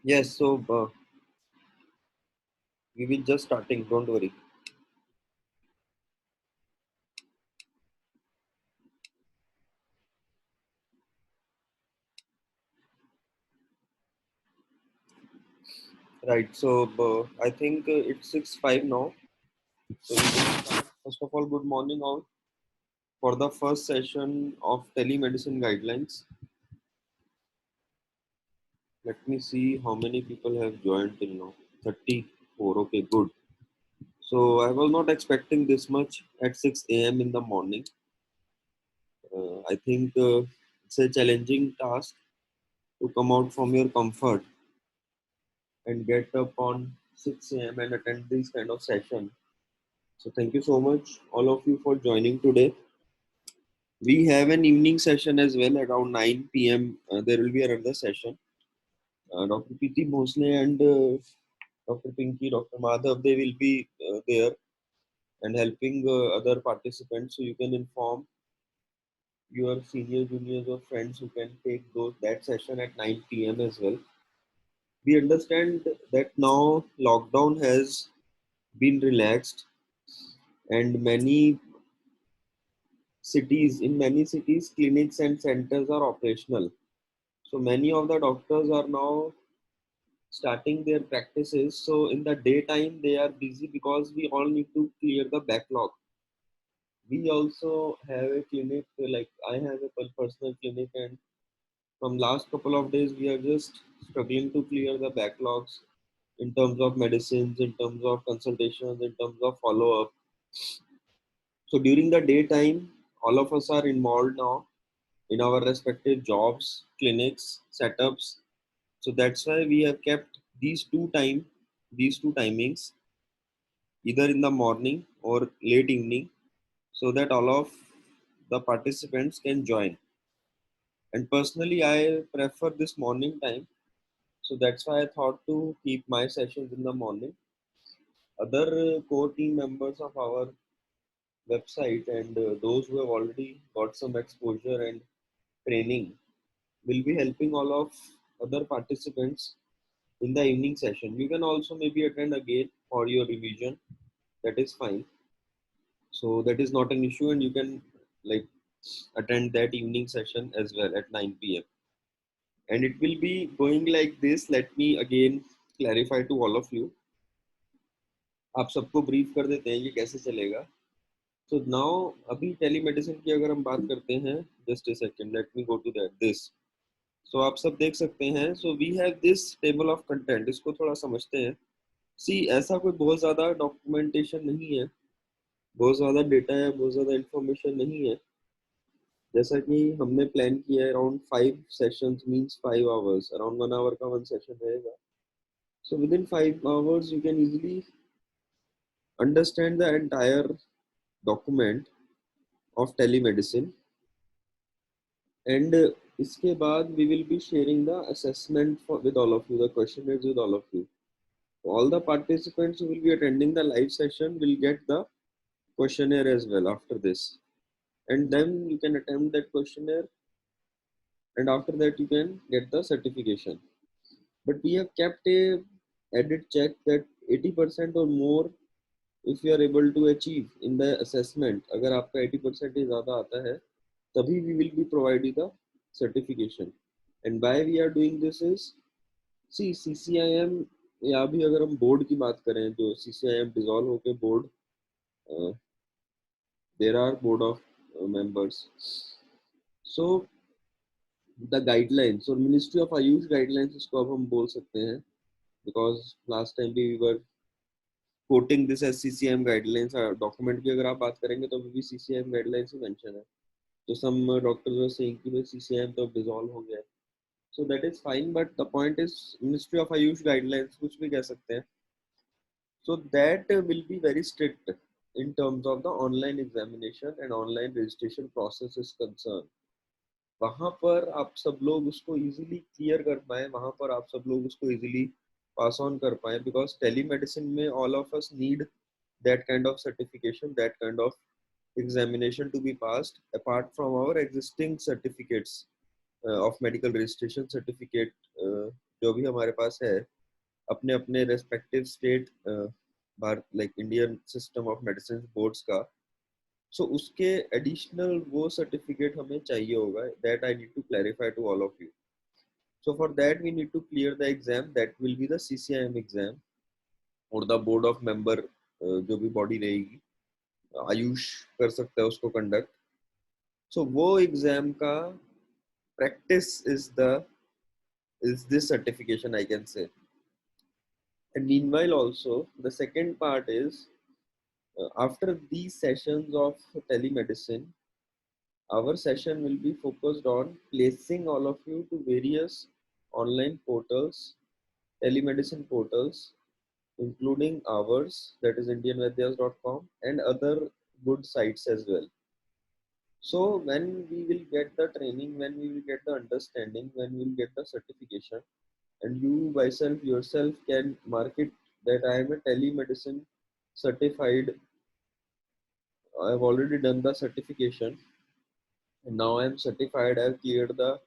Yes, so we will just starting. Don't worry. Right. So I think it's 6:05 now. So we will start. First of all, good morning all for the first session of telemedicine guidelines. Let me see how many people have joined till now. 34. Okay, good. So I was not expecting this much at 6 a.m. in the morning. I think it's a challenging task to come out from your comfort and get up on 6 a.m. and attend this kind of session. So thank you so much, all of you, for joining today. We have an evening session as well around 9 p.m. There will be another session. Dr. Preeti Bhosle and Dr. Pinky, Dr. Madhav, they will be there and helping other participants. So you can inform your senior, juniors, or friends who can take that session at 9 p.m. as well. We understand that now lockdown has been relaxed and many cities clinics and centers are operational, so many of the doctors are now starting their practices. So in the daytime they are busy because we all need to clear the backlog. We also have a clinic, like I have a personal clinic, and from last couple of days we are just struggling to clear the backlogs in terms of medicines, in terms of consultations, in terms of follow up. So during the daytime, all of us are involved now in our respective jobs, clinics, setups. So that's why we have kept these two timings, either in the morning or late evening, so that all of the participants can join. And personally, I prefer this morning time. So that's why I thought to keep my sessions in the morning. Other core team members of our website and those who have already got some exposure and training will be helping all of other participants in the evening session. You can also maybe attend again for your revision. That is fine. So that is not an issue, and you can like attend that evening session as well at 9 p.m. And it will be going like this. Let me again clarify to all of you. आप सबको brief कर देते हैं ये कैसे चलेगा. So now अभी telemedicine की अगर हम बात करते हैं, just a second, let me go to this. So आप सब देख सकते हैं. So we have this table of content. इसको थोड़ा समझते हैं. सी ऐसा कोई बहुत ज़्यादा डॉक्यूमेंटेशन नहीं है, बहुत ज़्यादा डेटा है, बहुत ज़्यादा इंफॉर्मेशन नहीं है. जैसा कि हमने प्लान किया है, around 5 sessions means 5 hours, around 1 hour का वन सेशन रहेगा. So within 5 hours you can easily understand the entire document of telemedicine. And इसके बाद we will be sharing the assessment with all of you, the questioners with all of you. All the participants who will be attending the live session will get the questionnaire as well after this, and then you can attempt that questionnaire, and after that you can get the certification. But we have kept a added check that 80% or more, if you are able to achieve in the assessment, अगर आपका 80% ही ज़्यादा आता है, तभी we will be providing the certification. And why we are doing this is, see CCIM, या भी अगर हम बोर्ड की बात करें, जो CCIM डिसॉल्व होकर board, there are board of members. So the guidelines, or Ministry of Ayush guidelines इसको अब हम बोल सकते हैं, because last time we were quoting this as CCM guidelines. Document की अगर आप बात करेंगे तो अभी भी CCM guidelines ही मेंशन है. तो some doctors were saying कि भाई CCM तो dissolve हो गया है. So that is fine, but the point is Ministry of Ayush guidelines कुछ भी कह सकते हैं. So that will be very strict in terms of the online examination and online registration process is concerned. वहाँ पर आप सब लोग उसको इजीली क्लियर कर पाए, वहाँ पर आप सब लोग उसको इजीली पास ऑन कर पाए, बिकॉज टेलीमेडिसिन में all of us need that kind of certification, that kind of examination to be passed apart from our existing certificates of medical registration certificate. जो भी हमारे पास है अपने अपने respective state Bharat like Indian system of medicine boards का, so उसके additional वो certificate हमें चाहिए होगा, that I need to clarify to all of you. So for that we need to clear the exam, that will be the CCIM exam और the board of member जो भी body रहेगी, आयुष कर सकता है उसको कंडक्ट. सो वो एग्जाम का practice is this certification, I can say. And meanwhile also the second part is, after these sessions of telemedicine, our session will be focused on placing all of you to various online portals, telemedicine portals, including ours, that is indianvadyas.com, and other good sites as well. So when we will get the training, when we will get the understanding, when we will get the certification, and you myself yourself can market that I am a telemedicine certified, I have already done the certification, and now I am certified, I have cleared the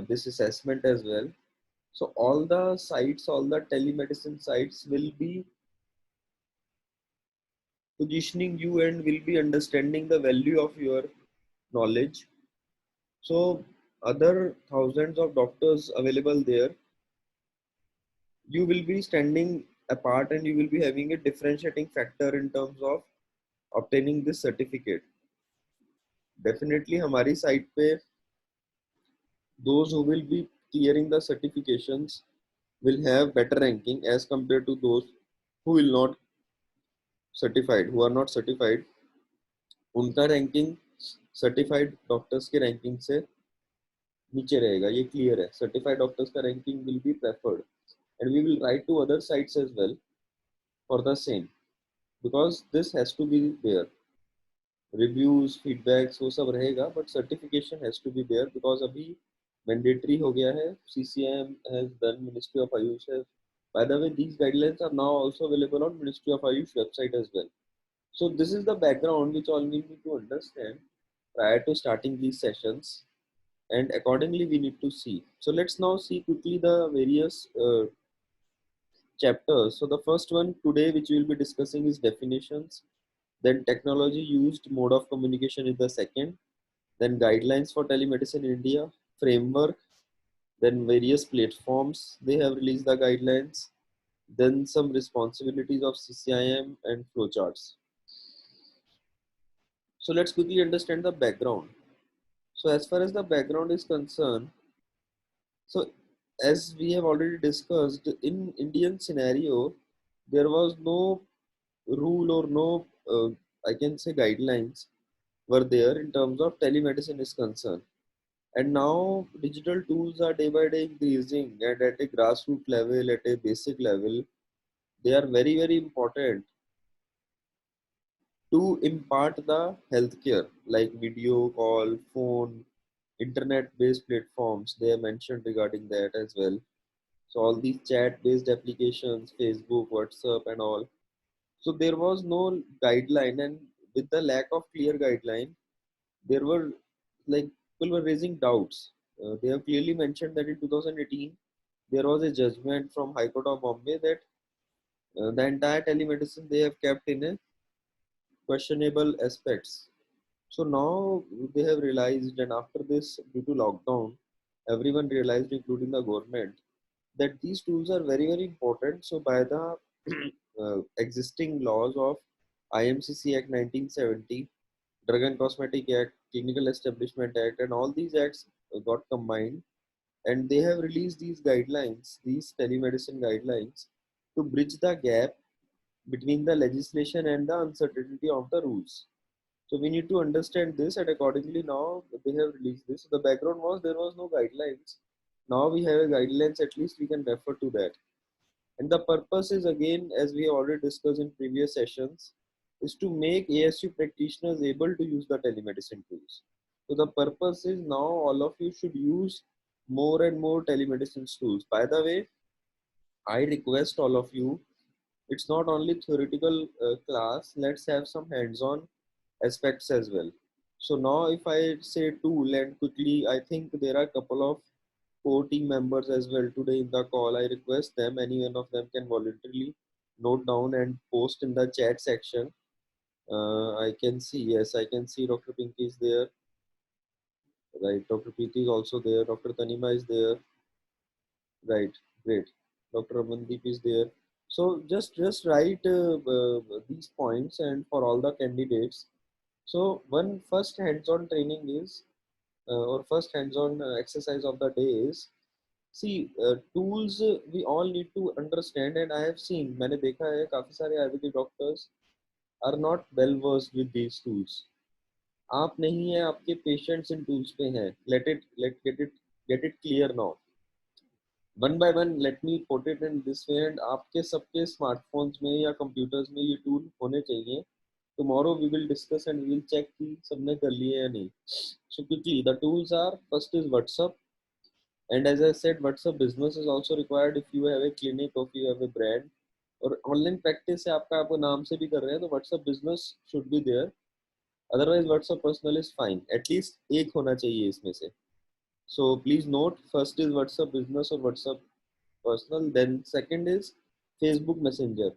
this assessment as well. So all the sites, all the telemedicine sites will be positioning you and will be understanding the value of your knowledge. So other thousands of doctors available there, you will be standing apart and you will be having a differentiating factor in terms of obtaining this certificate. Definitely हमारी side पे those who will be clearing the certifications will have better ranking as compared to those who will not certified, who are not certified. उनका ranking certified doctors के ranking से नीचे रहेगा, ये clear है. Certified doctors का ranking will be preferred, and we will write to other sites as well for the same, because this has to be there. Reviews, feedbacks वो सब रहेगा, but certification has to be there because अभी mandatory हो गया है. CCIM has done, Ministry of Ayush has. By the way, these guidelines are now also available on Ministry of Ayush website as well. So this is the background which all we need to understand prior to starting these sessions, and accordingly we need to see. So let's now see quickly the various chapters. So the first one today which we will be discussing is definitions, then technology used mode of communication is the second, then guidelines for telemedicine in India, framework, then various platforms they have released the guidelines, then some responsibilities of CCIM and flowcharts. So let's quickly understand the background. So as far as the background is concerned, so as we have already discussed, in Indian scenario, there was no rule or no, I can say guidelines were there in terms of telemedicine is concerned. And now digital tools are day by day increasing, and at a grassroots level, at a basic level, they are very, very important to impart the healthcare, like video call, phone, internet based platforms. They are mentioned regarding that as well. So all these chat based applications, Facebook, WhatsApp, and all. So there was no guideline, and with the lack of clear guideline, there were like people were raising doubts. They have clearly mentioned that in 2018 there was a judgment from High Court of Bombay that the entire telemedicine they have kept in a questionable aspects. So now they have realized, and after this, due to lockdown, everyone realized, including the government, that these tools are very, very important. So by the existing laws of IMCC Act 1970, Drug and Cosmetic Act, Clinical Establishment Act, and all these acts got combined, and they have released these guidelines, these telemedicine guidelines, to bridge the gap between the legislation and the uncertainty of the rules. So we need to understand this, and accordingly now they have released this. So the background was there was no guidelines. Now we have a guidelines, at least we can refer to that. And the purpose is again, as we have already discussed in previous sessions, is to make ASU practitioners able to use the telemedicine tools. So the purpose is now all of you should use more and more telemedicine tools. By the way, I request all of you, it's not only theoretical class, let's have some hands-on aspects as well. So now if I say tool and quickly, I think there are a couple of core team members as well today in the call. I request them, any one of them can voluntarily note down and post in the chat section. I can see, yes, I can see Dr. Pinky is there, right? Dr. Preeti is also there. Dr. Tanima is there, right? Great. Dr. Amandeep is there. So just write these points and for all the candidates. So one first hands-on training is or first hands-on exercise of the day is, see, tools we all need to understand, and I have seen, मैंने देखा है काफी सारे Ayurvedic doctors are not well versed with these tools. आप नहीं है, आपके patients इन tools पे हैं. Let it clear now. One by one, let me put it in this way, and आपके सबके smartphones में या computers में ये tool होने चाहिए. Tomorrow we will discuss and we will check कि सबने कर लिए या नहीं. So quickly, the tools are, first is WhatsApp. And as I said, WhatsApp business is also required if you have a clinic or if you have a brand. और online practice है आपका, आप नाम से भी कर रहे हैं तो WhatsApp business should be there. Otherwise WhatsApp personal is fine. At least एक होना चाहिए इसमें से. So please note, first is WhatsApp business or WhatsApp personal. Then second is Facebook Messenger.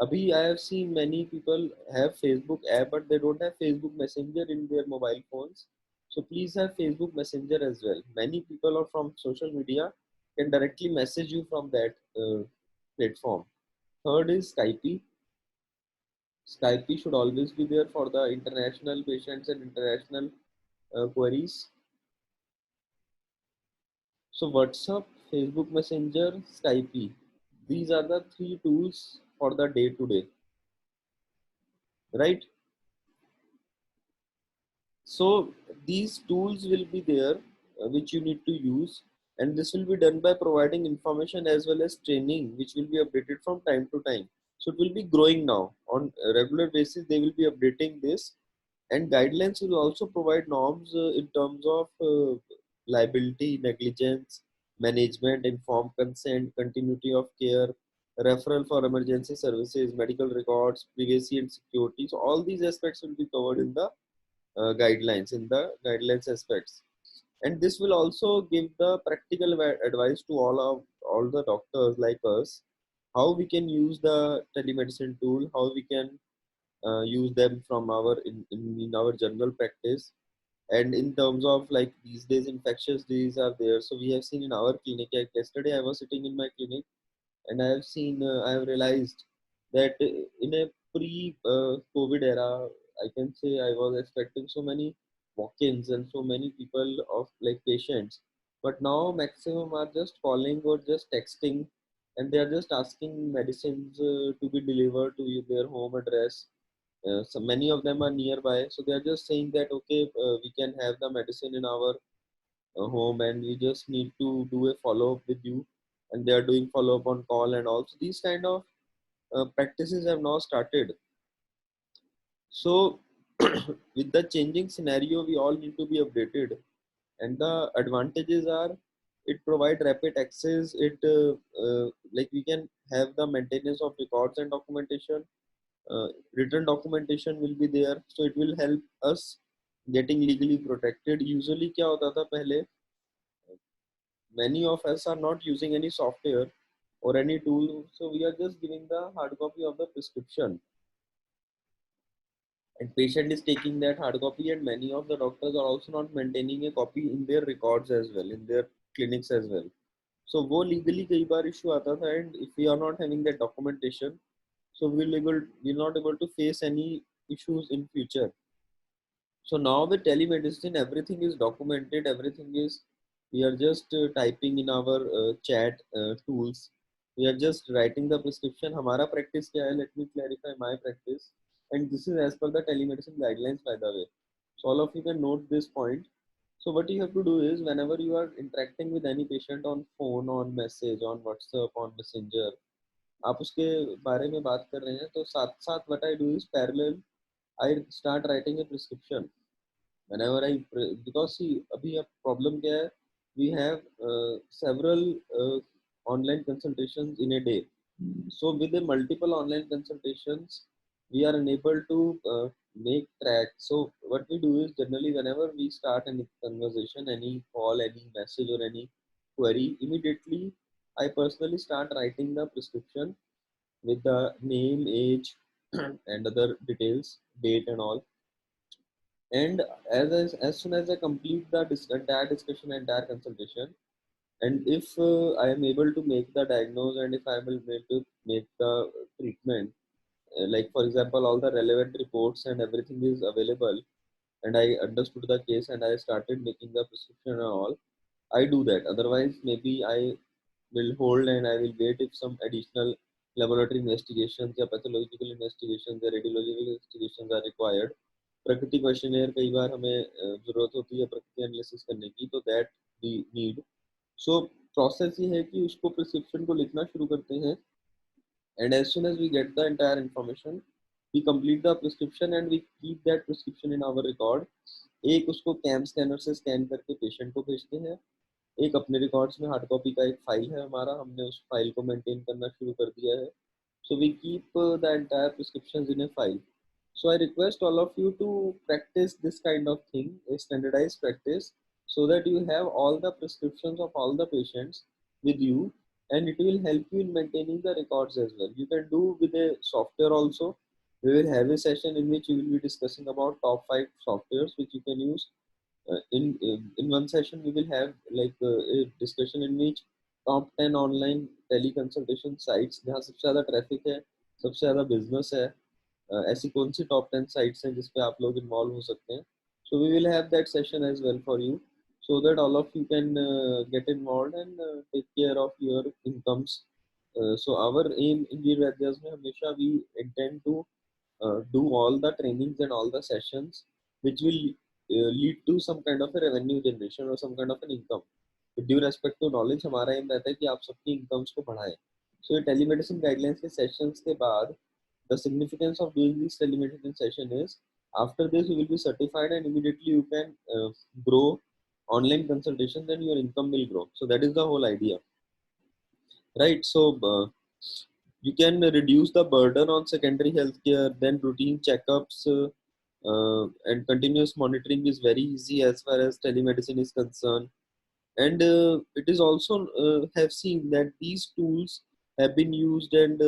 Abhi I have seen many people have Facebook app but they don't have Facebook Messenger in their mobile phones. So please have Facebook Messenger as well. Many people are from social media can directly message you from that platform. Third is Skype. Skype should always be there for the international patients and international queries. So WhatsApp, Facebook Messenger, Skype. These are the three tools for the day to day, right? So these tools will be there which you need to use, and this will be done by providing information as well as training which will be updated from time to time. So it will be growing now on a regular basis. They will be updating this, and guidelines will also provide norms in terms of liability, negligence, management, informed consent, continuity of care, referral for emergency services, medical records, privacy and security. So all these aspects will be covered in the guidelines, in the guidelines aspects. And this will also give the practical advice to all the doctors like us, how we can use the telemedicine tool, how we can use them from our in our general practice. And in terms of like these days infectious diseases are there, so we have seen in our clinic, like yesterday I was sitting in my clinic and I have seen, I have realized that in a pre-COVID era, I can say I was expecting so many walk-ins and so many people of like patients, but now maximum are just calling or just texting, and they are just asking medicines to be delivered to their home address. So many of them are nearby, so they are just saying that okay, we can have the medicine in our home and we just need to do a follow up with you, and they are doing follow up on call and also these kind of practices have now started. So with the changing scenario we all need to be updated, and the advantages are it provide rapid access, it like we can have the maintenance of records and documentation, written documentation will be there, so it will help us getting legally protected. Usually क्या होता था पहले, many of us are not using any software or any tool, so we are just giving the hard copy of the prescription, and patient is taking that hard copy, and many of the doctors are also not maintaining a copy in their records as well, in their clinics as well. So वो legally कई बार issue आता था, and if we are not having that documentation, so we'll not able to face any issues in future. So now with telemedicine, everything is documented, everything is, we are just typing in our chat tools. We are just writing the prescription. हमारा practice क्या है? Let me clarify my practice. And this is as per the telemedicine guidelines, by the way. So all of you can note this point. So what you have to do is whenever you are interacting with any patient on phone, on message, on WhatsApp, on Messenger, आप उसके बारे में बात कर रहे हैं तो साथ साथ what I do is parallel I start writing a prescription whenever I, because see अभी अब problem क्या है, we have several online consultations in a day. So with the multiple online consultations we are unable to make track. So what we do is generally whenever we start any conversation, any call, any message or any query, immediately I personally start writing the prescription with the name, age, and other details, date, and all. And as soon as I complete the entire discussion, entire consultation, and if I am able to make the diagnose and if I am able to make the treatment, like for example, all the relevant reports and everything is available, and I understood the case and I started making the prescription and all, I do that. Otherwise, maybe I will hold and I will wait if some additional laboratory investigations या pathological investigations या radiological investigations are required. प्रकृति questionnaire कई बार हमें जरूरत होती है प्रकृति analysis करने की, तो that we need. So process ये है कि उसको प्रिस्क्रिप्शन को लिखना शुरू करते हैं, and as soon as we get the entire information, we complete the prescription and we keep that prescription in our record. एक उसको कैम स्कैनर से स्कैन करके पेशेंट को भेजते हैं, एक अपने रिकॉर्ड्स में हार्ड कॉपी का एक फाइल है हमारा, हमने उस फाइल को मेंटेन करना शुरू कर दिया है. So we keep the entire prescriptions in a file. So I request all of you to practice this kind of thing, a standardized practice, so that you have all the prescriptions of all the patients with you, and it will help you in maintaining the records as well. You can do with a software also. We will have a session in which we will be discussing about top 5 softwares which you can use. In one session we will have like a discussion in which top 10 online teleconsultation sites जहाँ सबसे ज़्यादा traffic है, सबसे ज़्यादा business है, ऐसी कौन सी top 10 sites हैं जिस पे आप लोग इन्वॉल्व हो सकते हैं. So we will have that session as well for you, so that all of you can get involved and take care of your incomes. So our aim in Veer Vaidyas में हमेशा we intend to do all the trainings and all the sessions which will lead to some kind of a revenue generation or some kind of an income. With due respect to knowledge, हमारा aim रहता है कि आप सबकी incomes को बढ़ाएं. So ये telemedicine guidelines के sessions के बाद, the significance of doing this telemedicine session is after this you will be certified and immediately you can grow online consultations and your income will grow. So that is the whole idea, right? So you can reduce the burden on secondary healthcare. Then routine checkups and continuous monitoring is very easy as far as telemedicine is concerned. And it is also have seen that these tools have been used, and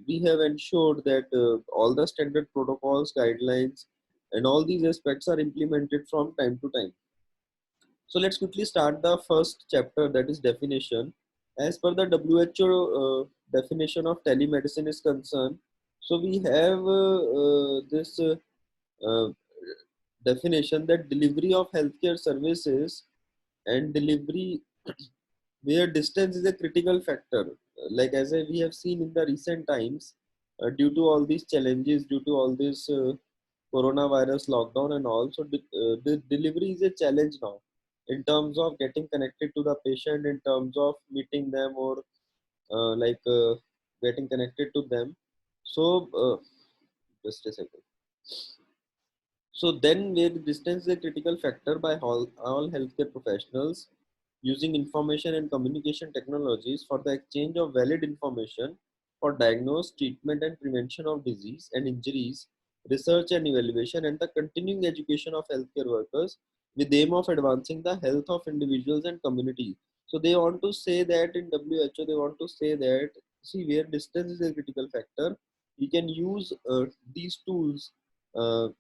we have ensured that all the standard protocols, guidelines, and all these aspects are implemented from time to time. So let's quickly start the first chapter, that is definition. As per the WHO definition of telemedicine is concerned, so we have this uh, definition that delivery of healthcare services and delivery where distance is a critical factor. Like as we have seen in the recent times, due to all these challenges, due to all this coronavirus lockdown and all, so the delivery is a challenge now in terms of getting connected to the patient, in terms of meeting them or getting connected to them. So just a second. So then where the distance is a critical factor by all healthcare professionals using information and communication technologies for the exchange of valid information for diagnosis, treatment and prevention of disease and injuries, research and evaluation, and the continuing education of healthcare workers with the aim of advancing the health of individuals and community. So they want to say that in WHO, they want to say that, see, where distance is a critical factor, we can use these tools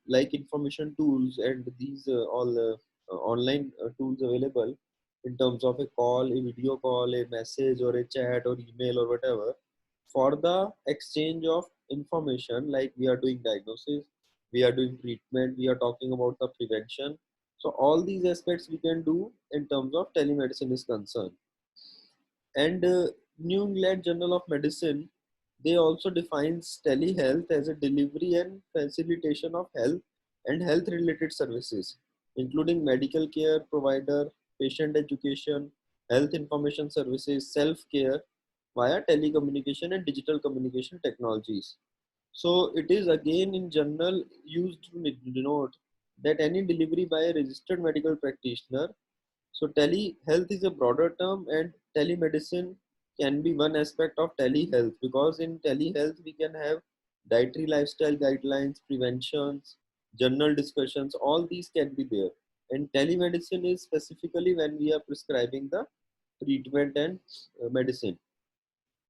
like information tools and these all online tools available in terms of a call, a video call, a message or a chat or email or whatever, for the exchange of information. Like we are doing diagnosis, we are doing treatment, we are talking about the prevention. So all these aspects we can do in terms of telemedicine is concerned. And New England Journal of Medicine, they also defines telehealth as a delivery and facilitation of health and health related services, including medical care provider, patient education, health information services, self-care via telecommunication and digital communication technologies. So it is again in journal used to denote that any delivery by a registered medical practitioner. So telehealth is a broader term, and telemedicine can be one aspect of telehealth, because in telehealth we can have dietary lifestyle guidelines, preventions, journal discussions, all these can be there. And telemedicine is specifically when we are prescribing the treatment and medicine.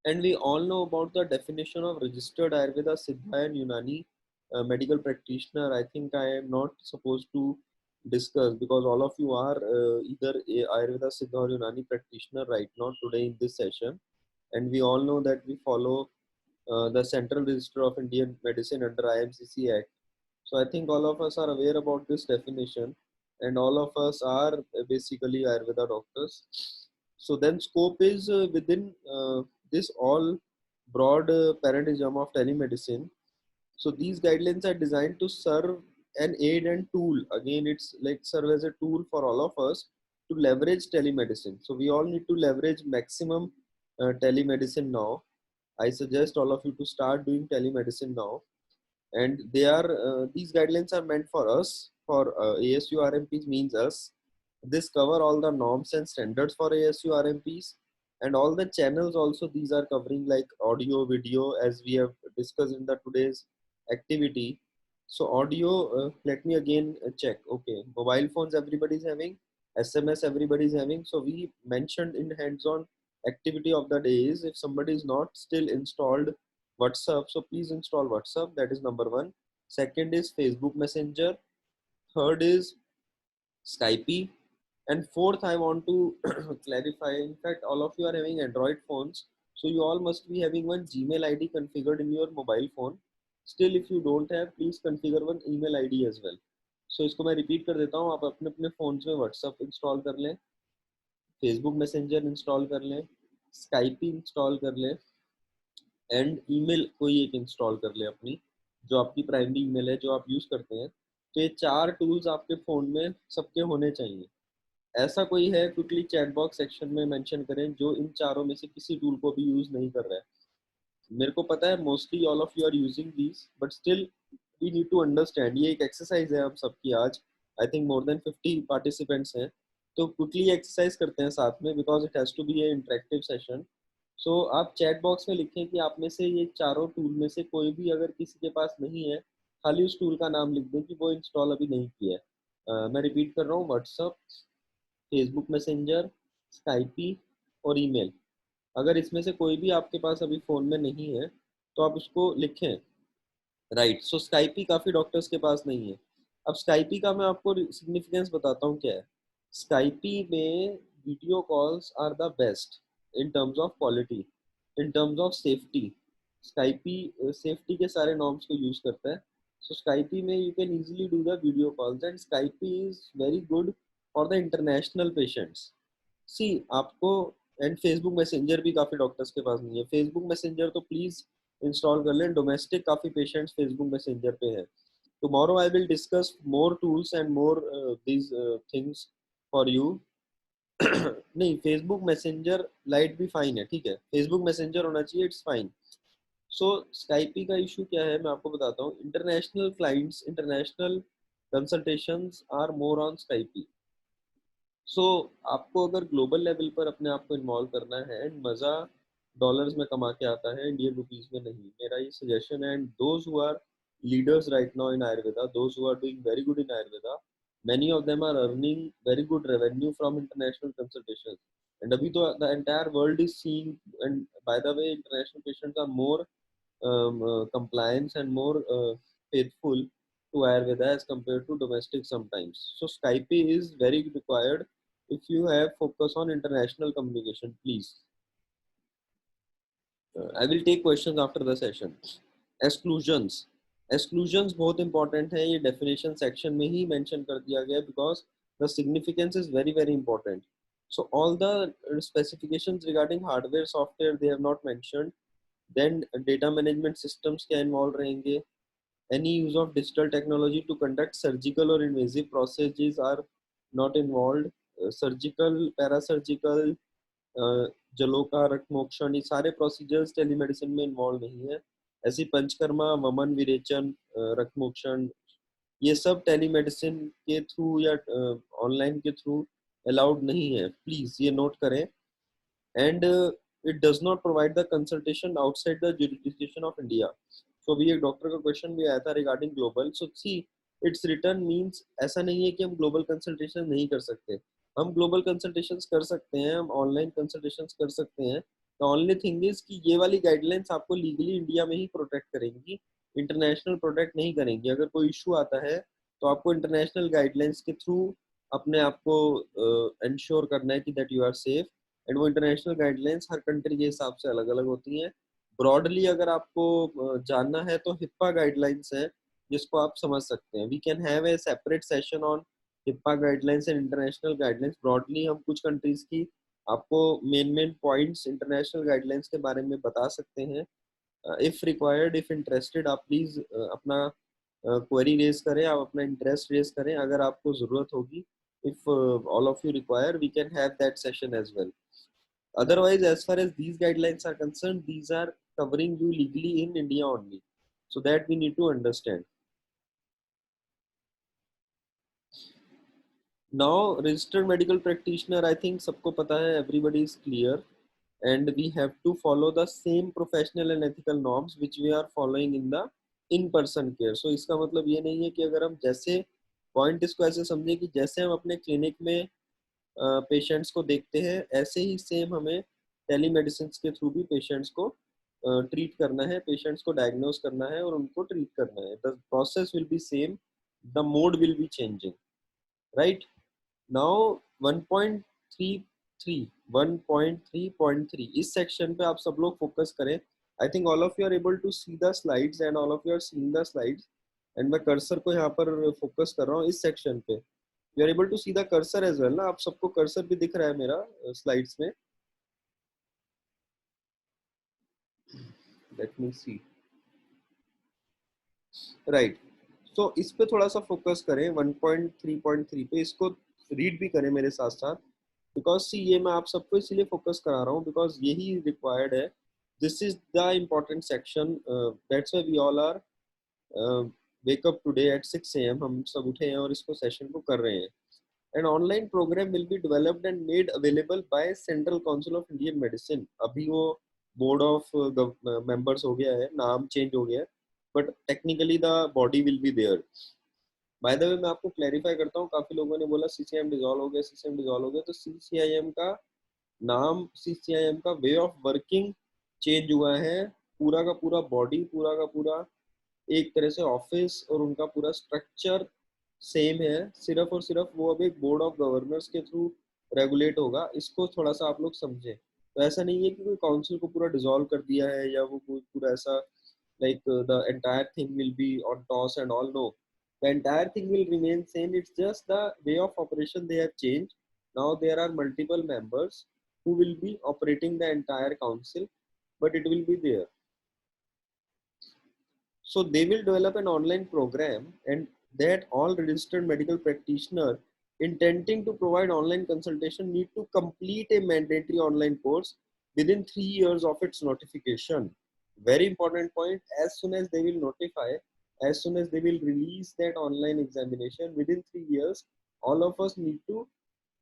And we all know about the definition of registered Ayurveda, Siddha, and Unani medical practitioner. I think I am not supposed to discuss because all of you are either a Ayurveda, Siddha, or Unani practitioner right now today in this session. And we all know that we follow the Central Register of Indian Medicine under IMCC Act. So I think all of us are aware about this definition, and all of us are basically Ayurveda doctors. So then scope is within this all broad paradigm of telemedicine. So these guidelines are designed to serve an aid and tool. Again, it's like serve as a tool for all of us to leverage telemedicine. So we all need to leverage maximum telemedicine now. I suggest all of you to start doing telemedicine now. And they are these guidelines are meant for us, for ASU RMPs means us. This cover all the norms and standards for ASU RMPs, and all the channels also these are covering, like audio, video, as we have discussed in the today's activity. So audio, let me again check. Okay, mobile phones everybody is having, SMS everybody is having. So we mentioned in hands-on activity of the day is, if somebody is not still installed WhatsApp, so please install WhatsApp. That is number one. Second is Facebook Messenger. Third is Skype. And fourth, I want to clarify. In fact, all of you are having Android phones, so you all must be having one Gmail ID configured in your mobile phone. Still, if you don't have, please configure one email ID as well. So इसको मैं repeat कर देता हूँ. आप अपने अपने phones में WhatsApp install कर लें, Facebook Messenger install कर लें, Skype install कर लें, एंड ईमेल कोई एक इंस्टॉल कर ले अपनी, जो आपकी प्राइमरी ईमेल है जो आप यूज करते हैं. तो ये चार टूल्स आपके फोन में सबके होने चाहिए. ऐसा कोई है क्विकली चैट बॉक्स सेक्शन में मेंशन करें जो इन चारों में से किसी टूल को भी यूज नहीं कर रहा है. मेरे को पता है mostly all of you are using these, but still we need to understand. ये एक एक्सरसाइज है हम सबकी आज. I think more than 50 participants हैं, तो क्विकली एक्सरसाइज करते हैं साथ में, because it has to be a interactive session. So आप चैट बॉक्स में लिखें कि आप में से ये चारों टूल में से कोई भी अगर किसी के पास नहीं है, खाली उस टूल का नाम लिख दें कि वो इंस्टॉल अभी नहीं किया है. मैं रिपीट कर रहा हूँ: व्हाट्सअप, फेसबुक मैसेंजर, स्काइपी और ईमेल. अगर इसमें से कोई भी आपके पास अभी फ़ोन में नहीं है तो आप उसको लिखें. राइट. सो स्काइपी काफ़ी डॉक्टर्स के पास नहीं है. अब स्काइपी का मैं आपको सिग्निफिकेंस बताता हूँ क्या है. स्काइपी में video calls are the best in terms of quality, in terms of safety. Skype safety के सारे नॉर्म्स को यूज़ करता है. सो स्काइपी में you can easily do the video calls, and Skype is very good for the international patients. See आपको, and Facebook messenger भी काफ़ी doctors के पास नहीं है. फेसबुक मैसेंजर तो प्लीज़ इंस्टॉल कर लें. डोमेस्टिक काफ़ी पेशेंट्स फेसबुक मैसेंजर पे हैं. Tomorrow I will discuss more tools and more these things for you. नहीं, फेसबुक मैसेंजर लाइट भी फाइन है, ठीक है. फेसबुक मैसेंजर होना चाहिए, इट्स फाइन. सो स्काइपी का इशू क्या है मैं आपको बताता हूँ. International clients, international consultations are more on Skype. So आपको अगर ग्लोबल लेवल पर अपने आप को इन्वॉल्व करना है, एंड मज़ा डॉलर्स में कमा के आता है, इंडियन रुपीस में नहीं, मेरा ये सजेशन है. And those who are leaders right now in Ayurveda, those who are doing very good in Ayurveda, many of them are earning very good revenue from international consultations. And abhi to the entire world is seeing, and by the way international patients are more compliance and more faithful to Ayurveda as compared to domestic sometimes. So Skype is very required if you have focus on international communication, please. I will take questions after the session. Exclusions. Exclusions बहुत important है, ये definition section में ही mention कर दिया गया, because the significance is very very important. So all the specifications regarding hardware, software they have not mentioned. Then data management systems क्या involved रहेंगे. Any use of digital technology to conduct surgical or invasive procedures are not involved. Surgical, parasurgical, जलोका, रक्तमोक्षण, ये सारे procedures telemedicine में involve नहीं है. ऐसी पंचकर्मा, वमन, विरेचन, रक्तमोक्षण, ये सब टेलीमेडिसिन के थ्रू या ऑनलाइन के थ्रू अलाउड नहीं है, प्लीज ये नोट करें. And it does not provide the consultation outside the jurisdiction of India. So अभी एक डॉक्टर का क्वेश्चन भी आया था regarding global. So see it's return means ऐसा नहीं है कि हम ग्लोबल कंसल्टेशन नहीं कर सकते. हम ग्लोबल कंसल्टेशंस कर सकते हैं, हम ऑनलाइन कंसल्टेशंस कर सकते हैं। द ओनली थिंग इज कि ये वाली गाइडलाइंस आपको लीगली इंडिया में ही प्रोटेक्ट करेंगी, इंटरनेशनल प्रोटेक्ट नहीं करेंगी। अगर कोई इशू आता है तो आपको इंटरनेशनल गाइडलाइंस के थ्रू अपने आप को इंश्योर करना है कि that you are safe. And वो इंटरनेशनल गाइडलाइंस हर कंट्री के हिसाब से अलग अलग होती हैं। ब्रॉडली अगर आपको जानना है तो हिप्पा गाइडलाइंस है जिसको आप समझ सकते हैं। We can have a separate session on HIPAA guidelines and international guidelines. Broadly हम कुछ कंट्रीज की आपको मेन पॉइंट्स इंटरनेशनल गाइडलाइंस के बारे में बता सकते हैं। इफ रिक्वायर्ड, इफ इंटरेस्टेड, आप प्लीज अपना क्वेरी रेज करें, आप अपना इंटरेस्ट रेज करें अगर आपको ज़रूरत होगी। If all of you require, we can have that session as well. Otherwise, as far as these guidelines are concerned, these are covering you legally in India only. So that we need to understand. Now, registered medical practitioner, I think सबको पता है, everybody is clear, and we have to follow the same professional and ethical norms which we are following in the in-person care. So इसका मतलब ये नहीं है कि अगर हम जैसे पॉइंट इसको ऐसे समझे कि जैसे हम अपने क्लिनिक में पेशेंट्स को देखते हैं ऐसे ही सेम हमें टेलीमेडिसिन के थ्रू भी पेशेंट्स को ट्रीट करना है, पेशेंट्स को डायग्नोज करना है और उनको ट्रीट करना है। The process will be same, the mode will be changing, right. Now 1.33 1.3.3 इस सेक्शन पे आप सब लोग फोकस करें। I think all of you are able to see the slides and all of you are seeing the slides. And मैं cursor को यहाँ पर फोकस कर रहा हूँ इस सेक्शन पे। You are able to see the cursor as well ना, आप सबको कर्सर भी दिख रहा है मेरा स्लाइड्स में? लेट मी सी, राइट। सो इस पे थोड़ा सा फोकस करें 1.3.3 पे, इसको रीड भी करें मेरे साथ साथ। बिकॉज सी ये मैं आप सबको इसीलिए फोकस करा रहा हूँ बिकॉज यही रिक्वायर्ड है। This is the important section, that's why we all are wake up today at 6 AM। हम सब उठे हैं और इसको सेशन को कर रहे हैं। An online program will be developed and made available by Central Council of Indian Medicine। अभी वो बोर्ड ऑफ मेंबर्स हो गया है, नाम चेंज हो गया है, but technically the body will be there. By the way मैं आपको क्लैरिफाई करता हूँ, काफी लोगों ने बोला सीसीआईएम डिसॉल्व हो गया, सीसीआईएम डिसॉल्व हो गया। तो सीसीआईएम का नाम, सीसीआईएम का वे ऑफ वर्किंग चेंज हुआ है। पूरा का पूरा बॉडी, पूरा का पूरा एक तरह से ऑफिस और उनका पूरा स्ट्रक्चर सेम है। सिर्फ और सिर्फ वो अब एक बोर्ड ऑफ गवर्नर्स के थ्रू रेगुलेट होगा। इसको थोड़ा सा आप लोग समझें। तो ऐसा नहीं है कि कोई काउंसिल को पूरा डिसॉल्व कर दिया है या वो कोई पूरा ऐसा like the entire thing will be on toss and all. No, the entire thing will remain same. It's just the way of operation they have changed. Now there are multiple members who will be operating the entire council, but it will be there. So they will develop an online program, and that all registered medical practitioner intending to provide online consultation need to complete a mandatory online course within 3 years of its notification. Very important point. As soon as they will notify, as soon as they will release that online examination, within 3 years, all of us need to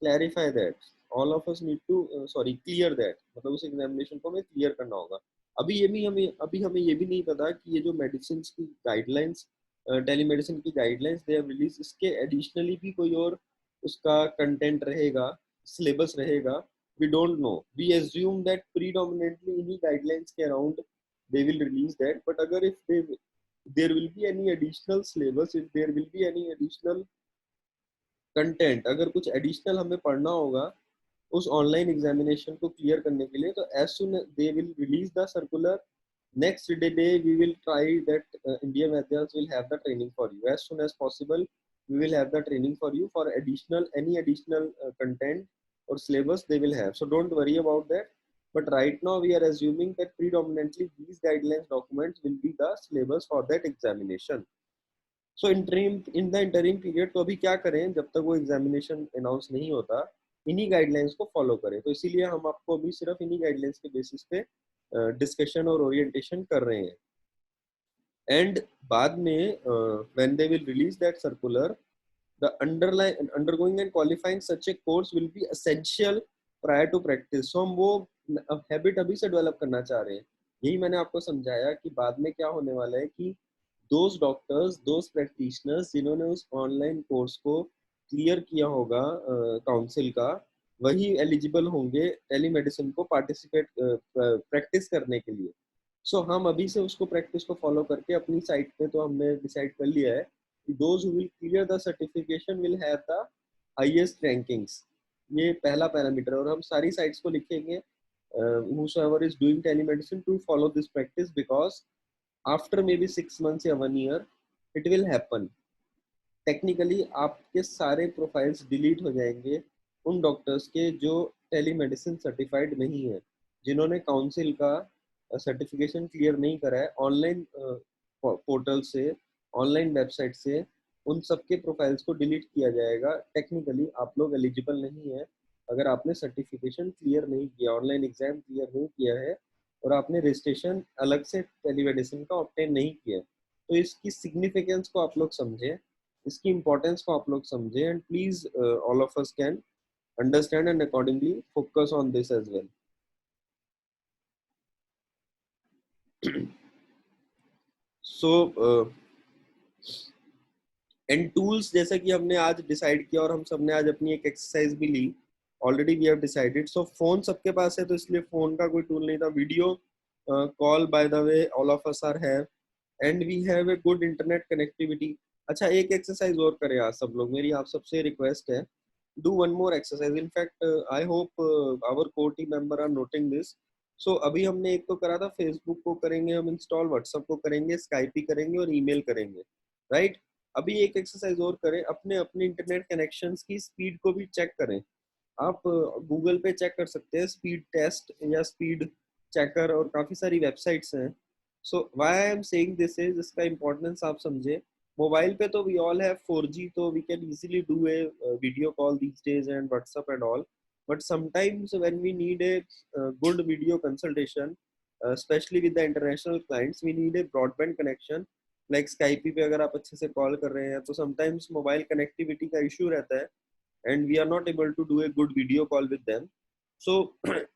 clarify that. All of us need to clear that. मतलब उस examination को हमें clear करना होगा। अभी हमें ये भी नहीं पता कि ये जो मेडिसिन की गाइडलाइंस, टेलीमेडिसिन की गाइडलाइंस दे हैव रिलीज, इसके एडिशनली भी कोई और उसका कंटेंट रहेगा, सिलेबस रहेगा। We don't know, we assume that predominantly इन्हीं गाइडलाइंस के around they will release that, but अगर if they there will be any additional syllabus, if there will be any additional content, अगर कुछ additional हमें पढ़ना होगा उस ऑनलाइन एग्जामिनेशन को क्लियर करने के लिए, तो as soon as they will release the circular, next day we will try that India Methods will have the training for you as soon as possible. We will have the training for you for additional, any additional content or syllabus they will have, so don't worry about that. But right now we are assuming that predominantly these guidelines documents will be the syllabus for that examination. So interim, in the interim period, तो अभी क्या करें जब तक वो examination announce नहीं होता, इन्हीं गाइडलाइंस को फॉलो करें। तो इसीलिए हम आपको अभी सिर्फ इन्हीं गाइडलाइंस के बेसिस पे डिस्कशन और ओरिएंटेशन कर रहे हैं। एंड बाद में when they will release that circular, the undergoing and qualifying such a course will be essential prior to practice। सो हम वो हैबिट अभी से डेवलप करना चाह रहे हैं। यही मैंने आपको समझाया कि बाद में क्या होने वाला है कि दोज डॉक्टर्स, दोज प्रैक्टिशनर्स जिन्होंने उस ऑनलाइन कोर्स को क्लियर किया होगा काउंसिल का, वही एलिजिबल होंगे टेलीमेडिसिन को पार्टिसिपेट प्रैक्टिस करने के लिए। सो हम अभी से उसको प्रैक्टिस को फॉलो करके अपनी साइट पे तो हमने डिसाइड कर लिया है कि those who will clear the certification will have the highest rankings. ये पहला पैरामीटर है और हम सारी साइट्स को लिखेंगे whosoever is doing telemedicine to follow this practice, because after maybe 6 months या 1 year it will happen। Technically आपके सारे प्रोफाइल्स डिलीट हो जाएंगे उन डॉक्टर्स के जो टेलीमेडिसिन सर्टिफाइड नहीं है, जिन्होंने काउंसिल का सर्टिफिकेशन क्लियर नहीं करा है ऑनलाइन पोर्टल से, ऑनलाइन वेबसाइट से। उन सबके प्रोफाइल्स को डिलीट किया जाएगा। टेक्निकली आप लोग एलिजिबल नहीं है अगर आपने सर्टिफिकेशन क्लियर नहीं किया, ऑनलाइन एग्जाम क्लियर नहीं किया है और आपने रजिस्ट्रेशन अलग से टेलीमेडिसिन का ऑब्टेन नहीं किया है। तो इसकी सिग्निफिकेंस को आप लोग समझें, इसकी इंपॉर्टेंस को आप लोग समझें, and please all of us can understand and accordingly focus on this as well. So and tools, जैसा कि हमने आज डिसाइड किया और हम सबने आज अपनी एक एक्सरसाइज भी ली, already we have decided. So phone सबके पास है तो इसलिए फोन का कोई टूल नहीं था। Video call by the way all of us are have, and we have a good internet connectivity. अच्छा, एक एक्सरसाइज और करें आज सब लोग, मेरी आप सबसे रिक्वेस्ट है, do one more exercise. In fact I hope our core team member are noting this. So अभी हमने एक तो करा था, फेसबुक को करेंगे हम इंस्टॉल, व्हाट्सएप को करेंगे, स्काइप ही करेंगे और ईमेल करेंगे, राइट? अभी एक एक्सरसाइज और करें, अपने अपने इंटरनेट कनेक्शंस की स्पीड को भी चेक करें। आप गूगल पे चेक कर सकते हैं स्पीड टेस्ट या स्पीड चेकर, और काफ़ी सारी वेबसाइट्स हैं। So why I am saying this is, इसका इंपॉर्टेंस आप समझे। मोबाइल पे तो वी ऑल हैव 4G, तो we can easily do a video call these days and WhatsApp and all, but sometimes when we need a good video consultation, specially with the international clients, we need a broadband connection. Like Skype पे अगर आप अच्छे से call कर रहे हैं तो sometimes mobile connectivity का इशू रहता है and we are not able to do a good video call with them. So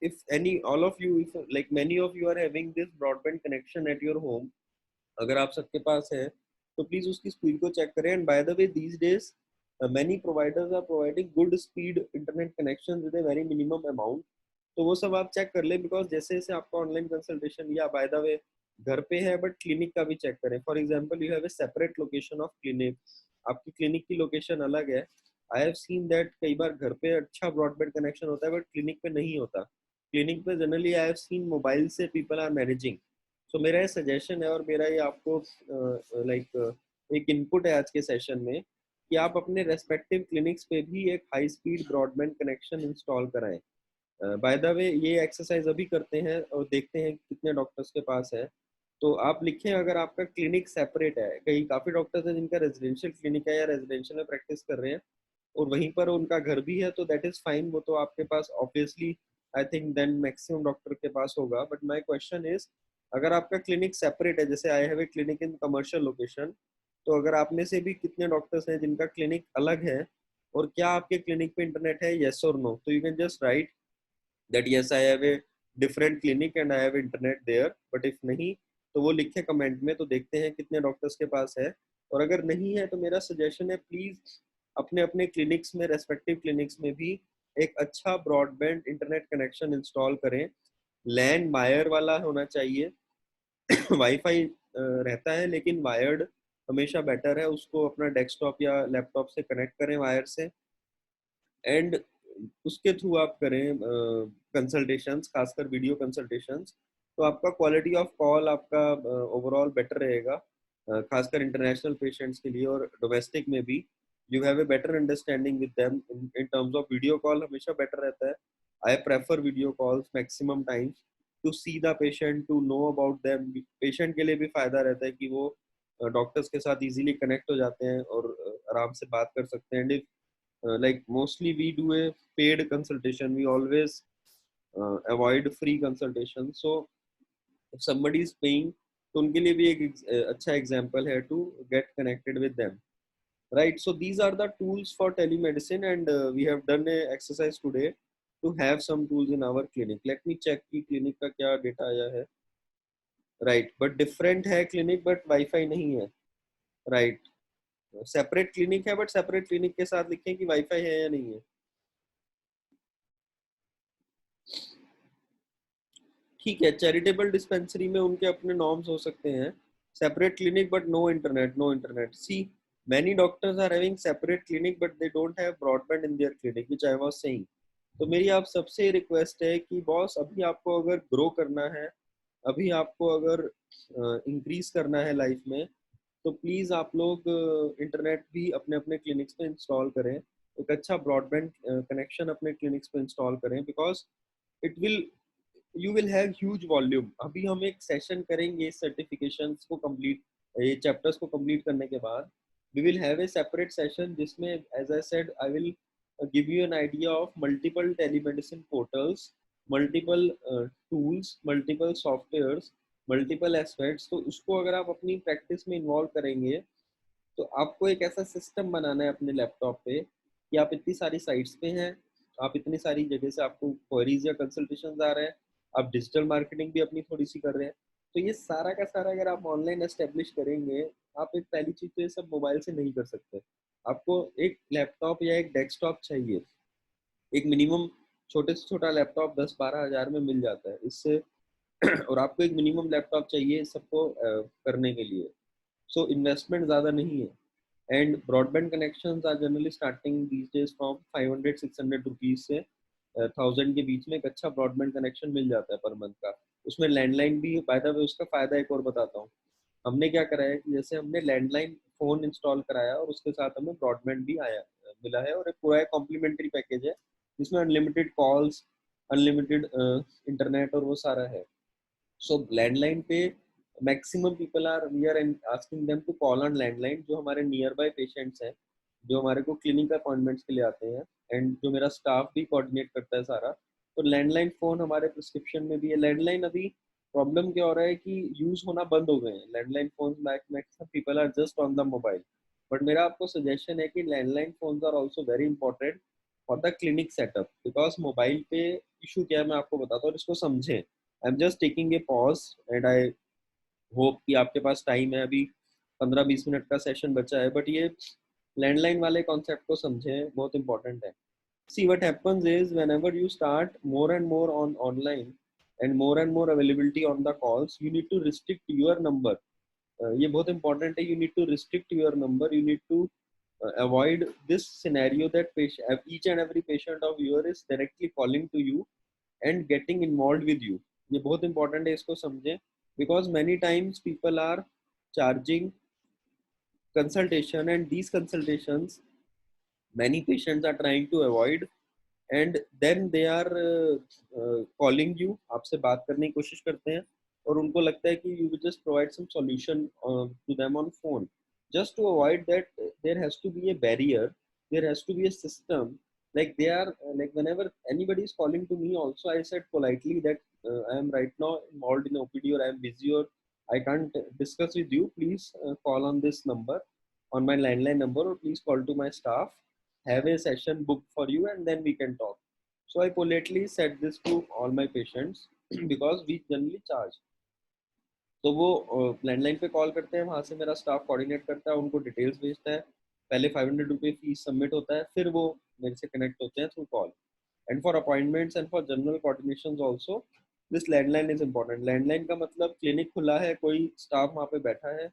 if any all of you, if like many of you are having this broadband connection at your home, अगर आप सबके पास है तो please उसकी speed को check करें। And bye the way these days many providers are providing good speed internet connections with a very minimum amount, तो वो सब आप चेक कर ले, बिकॉज जैसे जैसे आपका ऑनलाइन कंसल्टेशन, या बाय द वे घर पे है बट क्लिनिक का भी चेक करें। For example you have a separate location of clinic, आपकी क्लिनिक की लोकेशन अलग है। आई हैव सीन दैट कई बार घर पे अच्छा ब्रॉडबैंड कनेक्शन होता है बट क्लिनिक पे नहीं होता। क्लिनिक पे generally I have seen mobile से पीपल आर मैनेजिंग। सो मेरा ये सजेशन है और मेरा ये आपको लाइक एक इनपुट है आज के सेशन में, कि आप अपने रेस्पेक्टिव क्लिनिक्स पे भी एक high speed broadband connection install कराएं। बाय द वे ये एक्सरसाइज अभी करते हैं और देखते हैं कितने डॉक्टर्स के पास है। तो आप लिखें, अगर आपका क्लिनिक सेपरेट है, कई काफ़ी डॉक्टर्स हैं जिनका रेजिडेंशियल क्लिनिक है या रेजिडेंशियल में प्रैक्टिस कर रहे हैं और वहीं पर उनका घर भी है, तो दैट इज़ फाइन। वो तो आपके पास obviously I think then maximum doctor के पास होगा। बट माई क्वेश्चन इज, अगर आपका क्लिनिक सेपरेट है, जैसे I have a clinic in commercial location, तो अगर आप में से भी कितने डॉक्टर्स हैं जिनका क्लिनिक अलग है, और क्या आपके क्लिनिक पे इंटरनेट है, येस और नो, तो you can just right that yes I have a different clinic and I have internet there, but if नहीं तो वो लिखे कमेंट में, तो देखते हैं कितने डॉक्टर्स के पास है। और अगर नहीं है तो मेरा सजेशन है, प्लीज अपने अपने क्लिनिक्स में, रेस्पेक्टिव क्लिनिक्स में भी एक अच्छा ब्रॉडबैंड इंटरनेट कनेक्शन इंस्टॉल करें। लैंड वायर वाला होना चाहिए। वाईफाई रहता है लेकिन वायर्ड हमेशा बेटर है, उसको अपना डेस्कटॉप या लैपटॉप से कनेक्ट करें वायर से, एंड उसके थ्रू आप करें कंसल्टेशंस, खासकर वीडियो कंसल्टेशंस। तो आपका क्वालिटी ऑफ कॉल आपका ओवरऑल बेटर रहेगा, खासकर इंटरनेशनल पेशेंट्स के लिए और डोमेस्टिक में भी। You have a better understanding with them in terms of video call, हमेशा बेटर रहता है। I prefer video calls maximum times to see the patient, to know about them. Patient के लिए भी फायदा रहता है कि वो डॉक्टर्स के साथ इजीली कनेक्ट हो जाते हैं और आराम से बात कर सकते हैं। And like mostly we do a paid consultation, we always avoid free consultation. So if somebody is paying, तो उनके लिए भी एक अच्छा एग्जाम्पल है to get connected with them, right? So these are the tools for telemedicine and we have done a exercise today to have some tools in our clinic. Let me check कि clinic का क्या data आया है, right? But different है clinic, but WiFi नहीं है, right? Separate clinic है, but separate clinic के साथ लिखें कि वाईफाई है या नहीं है। ठीक है, चैरिटेबल डिस्पेंसरी में उनके अपने नॉर्म्स हो सकते हैं। Separate clinic but no internet, no internet. See, many doctors are having separate clinic but they don't have broadband in their clinic, which I was saying. तो मेरी आप सबसे रिक्वेस्ट है कि बॉस, अभी आपको अगर ग्रो करना है, अभी आपको अगर इंक्रीज करना है लाइफ में, तो प्लीज आप लोग इंटरनेट भी अपने अपने क्लिनिक्स पे इंस्टॉल करें। एक अच्छा ब्रॉडबैंड कनेक्शन अपने क्लिनिक्स पे इंस्टॉल करें, because it will, you will have huge volume. अभी हम एक सेशन करेंगे सर्टिफिकेशंस को कंप्लीट, ये चैप्टर्स को कंप्लीट करने के बाद we will have a separate session जिसमें, as I said, I will give you an idea of multiple telemedicine portals, multiple tools, multiple softwares, multiple aspects. तो उसको अगर आप अपनी प्रैक्टिस में इन्वॉल्व करेंगे, तो आपको एक ऐसा सिस्टम बनाना है अपने लैपटॉप पे कि आप इतनी सारी साइट्स पे हैं, आप इतनी सारी जगह से आपको क्वेरीज या कंसल्टेशन आ रहे हैं, आप डिजिटल मार्केटिंग भी अपनी थोड़ी सी कर रहे हैं। तो ये सारा का सारा अगर आप ऑनलाइन एस्टेब्लिश करेंगे, आप एक पहली चीज तो ये सब मोबाइल से नहीं कर सकते। आपको एक लैपटॉप या एक डेस्कटॉप चाहिए। एक मिनिमम छोटे से छोटा लैपटॉप 10-12 हज़ार में मिल जाता है इससे। और आपको एक मिनिमम लैपटॉप चाहिए सबको करने के लिए। सो इन्वेस्टमेंट ज़्यादा नहीं है। And broadband connections are generally starting these days from 500-600 rupees से 1000 के बीच में एक अच्छा ब्रॉडबैंड कनेक्शन मिल जाता है पर मंथ का। उसमें लैंडलाइन भी, बाय द वे उसका फ़ायदा एक और बताता हूँ। हमने क्या करा है कि जैसे हमने लैंडलाइन फ़ोन इंस्टॉल कराया और उसके साथ हमें ब्रॉडबैंड भी आया मिला है, और एक पूरा एक कॉम्प्लीमेंट्री पैकेज है जिसमें अनलिमिटेड कॉल्स, अनलिमिटेड इंटरनेट और वो सारा है। सो लैंडलाइन पे maximum people are, we are asking them to call on landline. जो हमारे नियर बाय पेशेंट्स हैं, जो हमारे को क्लिनिक अपॉइंटमेंट्स के लिए आते हैं, एंड जो मेरा स्टाफ भी कोऑर्डिनेट करता है सारा, तो लैंडलाइन फ़ोन हमारे प्रिस्क्रिप्शन में भी है। लैंडलाइन अभी प्रॉब्लम क्या हो रहा है कि यूज़ होना बंद हो गए हैं landline phone, maximum people are just on the mobile. But मेरा आपको सजेशन है कि landline phones are also very important for the clinic setup, because mobile पे इशू क्या है मैं आपको बताता हूँ और इसको समझें। I am just taking a pause and I hope कि आपके पास टाइम है, अभी 15-20 मिनट का सेशन बचा है, बट ये लैंडलाइन वाले कॉन्सेप्ट को समझें, बहुत इंपॉर्टेंट है। See, what happens is whenever you start more and more on online and more availability on the calls, you need to restrict your number. ये बहुत इंपॉर्टेंट है, you need to restrict your number, you need to avoid this scenario that each and every patient of yours is directly calling to you and getting involved with you. ये बहुत important है, इसको समझें, because many times people are charging consultation, and these consultations many patients are trying to avoid, and then they are calling you, आपसे बात करने की कोशिश करते हैं, और उनको लगता है कि you will just provide some solution to them on phone. Just to avoid that, there has to be a barrier, there has to be a system. Like they are like whenever anybody is calling to me also, I said politely that I am right now involved in OPD, or I am busy, or I can't discuss with you. Please call on this number, on my landline number, or please call to my staff, have a session booked for you, and then we can talk. So I politely said this to all my patients because we generally charge. तो वो landline पे call करते हैं, वहाँ से मेरा staff coordinate करता है, उनको डिटेल्स भेजता है, पहले 500 रुपये फीस सबमिट होता है, फिर वो मेरे से कनेक्ट होते हैं through call. And for appointments and for general coordination also this landline is important. Landline का मतलब क्लिनिक खुला है, कोई स्टाफ वहाँ पे बैठा है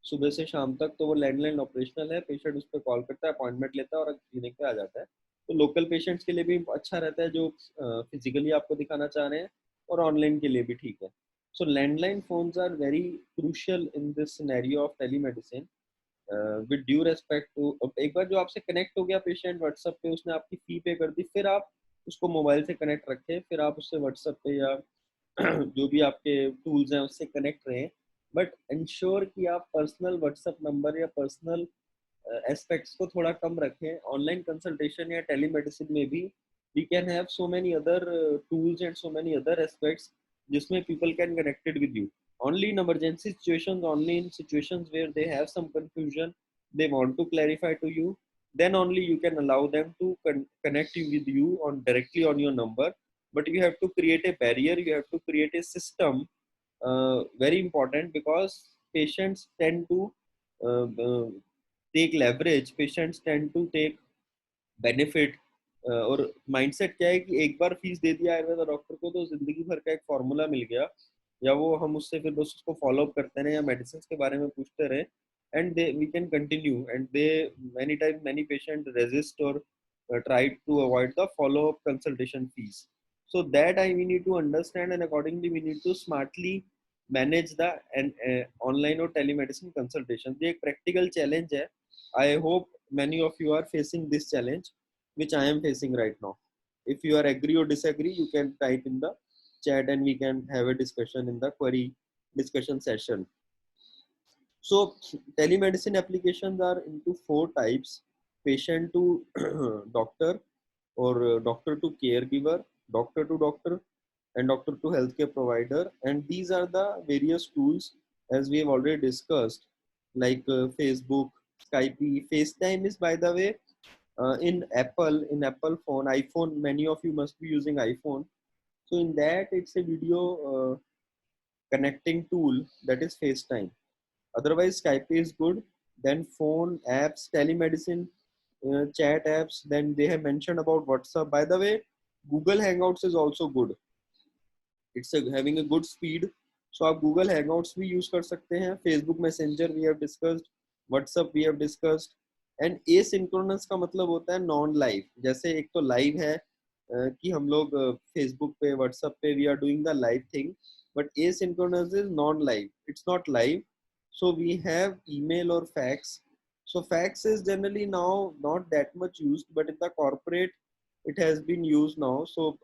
सुबह से शाम तक, तो वो लैंडलाइन ऑपरेशनल है, पेशेंट उस पर कॉल करता है, अपॉइंटमेंट लेता है और क्लिनिक पे आ जाता है। तो लोकल पेशेंट्स के लिए भी अच्छा रहता है जो फिजिकली आपको दिखाना चाह रहे हैं, और ऑनलाइन के लिए भी ठीक है। So landline phones are very crucial in this scenario of telemedicine. With due respect to, एक बार जो आपसे कनेक्ट हो गया पेशेंट व्हाट्सएप पे, उसने आपकी फी पे कर दी, फिर आप उसको मोबाइल से कनेक्ट रखें, फिर आप उससे व्हाट्सएप पे या जो भी आपके टूल्स हैं उससे कनेक्ट रहें। बट इंश्योर कि आप पर्सनल व्हाट्सएप नंबर या पर्सनल एस्पेक्ट्स को थोड़ा कम रखें। ऑनलाइन कंसल्टेशन या टेलीमेडिसिन में भी we can have so many other tools and so many other aspects जिसमें people can connected with you only in emergency situations, only in situations where they have some confusion, they want to clarify to you, then only you can allow them to connect you with you on directly on your number. But you have to create a barrier, you have to create a system, very important, because patients tend to uh, uh, take leverage, patients tend to take benefit. और mindset क्या है कि एक बार fees दे दिया Ayurveda doctor को तो जिंदगी भर का एक फॉर्मूला मिल गया, या वो हम उससे फिर बस उसको फॉलो अप करते रहे या मेडिसिन के बारे में पूछते रहे, and they we can continue, and they many times many patient resist or try to avoid the follow up consultation fees. So that we need to understand, and accordingly we need to smartly manage the online or telemedicine consultation. ये एक practical challenge है. I hope many of you are facing this challenge which I am facing right now. If you are agree or disagree, you can type in the chat and we can have a discussion in the query discussion session. So telemedicine applications are into four types: patient to doctor, or doctor to caregiver, doctor to doctor, and doctor to healthcare provider. And these are the various tools, as we have already discussed, like Facebook, Skype, FaceTime is, by the way, in Apple phone, iPhone. Many of you must be using iPhone. So in that, it's a video connecting tool, that is FaceTime. Otherwise, Skype is good. Then phone apps, telemedicine, chat apps. Then they have mentioned about WhatsApp. By the way, Google Hangouts is also good. It's having a good speed. So आप Google Hangouts भी use कर सकते हैं. Facebook Messenger we have discussed. WhatsApp we have discussed. And asynchronous का मतलब होता है non live. जैसे एक तो live है कि हम लोग Facebook पे, WhatsApp पे we are doing the live thing. But asynchronous is non live. It's not live. So we have email or fax. So fax is generally now not that much used, but in the corporate it has been used now. So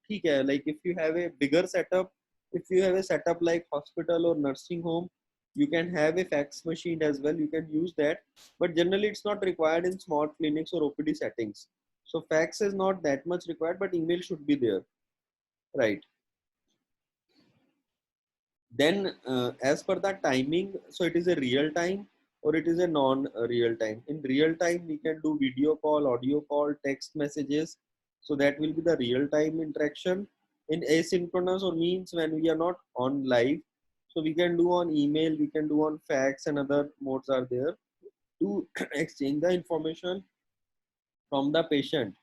ठीक है, like if you have a bigger setup, if you have a setup like hospital or nursing home, you can have a fax machine as well, you can use that, but generally it's not required in small clinics or OPD settings. So fax is not that much required, but email should be there, right? Then as per the timing, so it is a real time or it is a non real time. In real time we can do video call, audio call, text messages, so that will be the real time interaction. In asynchronous or means when we are not on live, so we can do on email, we can do on fax, and other modes are there to exchange the information from the patient.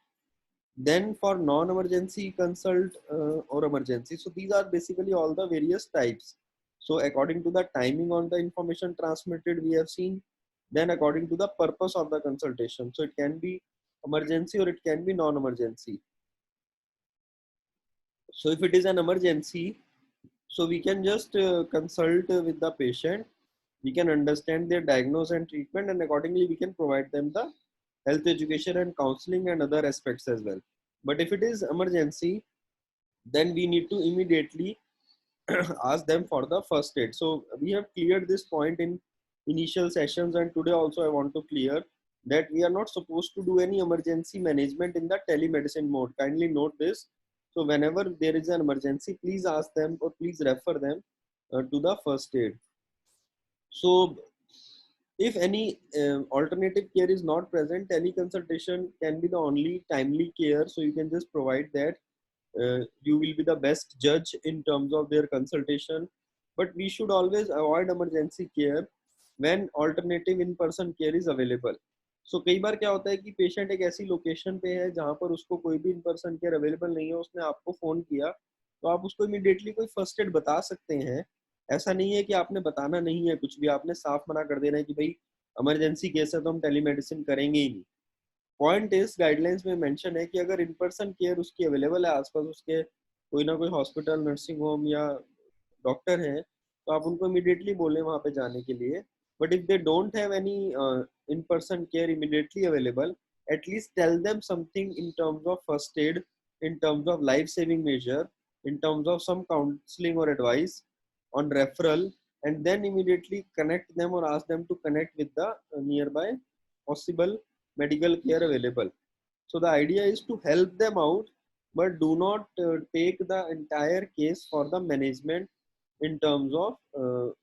Then for non-emergency consult or emergency, so these are basically all the various types. So according to the timing on the information transmitted, we have seen. Then according to the purpose of the consultation, so it can be emergency or it can be non-emergency. So if it is an emergency, so we can just consult with the patient, we can understand their diagnosis and treatment, and accordingly we can provide them the health education and counseling and other aspects as well. But if it is emergency, then we need to immediately ask them for the first aid. So we have cleared this point in initial sessions, and today also I want to clear that we are not supposed to do any emergency management in the telemedicine mode. Kindly note this. So whenever there is an emergency, please ask them or please refer them to the first aid. So if any alternative care is not present, teleconsultation can be the only timely care. So you can just provide that. You will be the best judge in terms of their consultation. But we should always avoid emergency care when alternative in person care is available. So कई बार क्या होता है कि patient एक ऐसी location पे है जहाँ पर उसको कोई भी इन पर्सन केयर अवेलेबल नहीं है, उसने आपको फोन किया, तो आप उसको इमीडिएटली कोई फर्स्ट एड बता सकते हैं. ऐसा नहीं है कि आपने बताना नहीं है कुछ भी, आपने साफ मना कर देना है कि भाई इमरजेंसी केस है तो हम टेलीमेडिसिन करेंगे ही नहीं. पॉइंट इस गाइडलाइंस में मेंशन है कि अगर इन पर्सन केयर उसकी अवेलेबल है आसपास, उसके कोई ना कोई हॉस्पिटल, नर्सिंग होम या डॉक्टर हैं, तो आप उनको इमीडिएटली बोलें वहाँ पे जाने के लिए. But if they don't have any in person care immediately available, at least tell them something in terms of first aid, in terms of life saving measure, in terms of some counseling or advice on referral, and then immediately connect them or ask them to connect with the nearby possible medical care available. So the idea is to help them out, but do not take the entire case for the management in terms of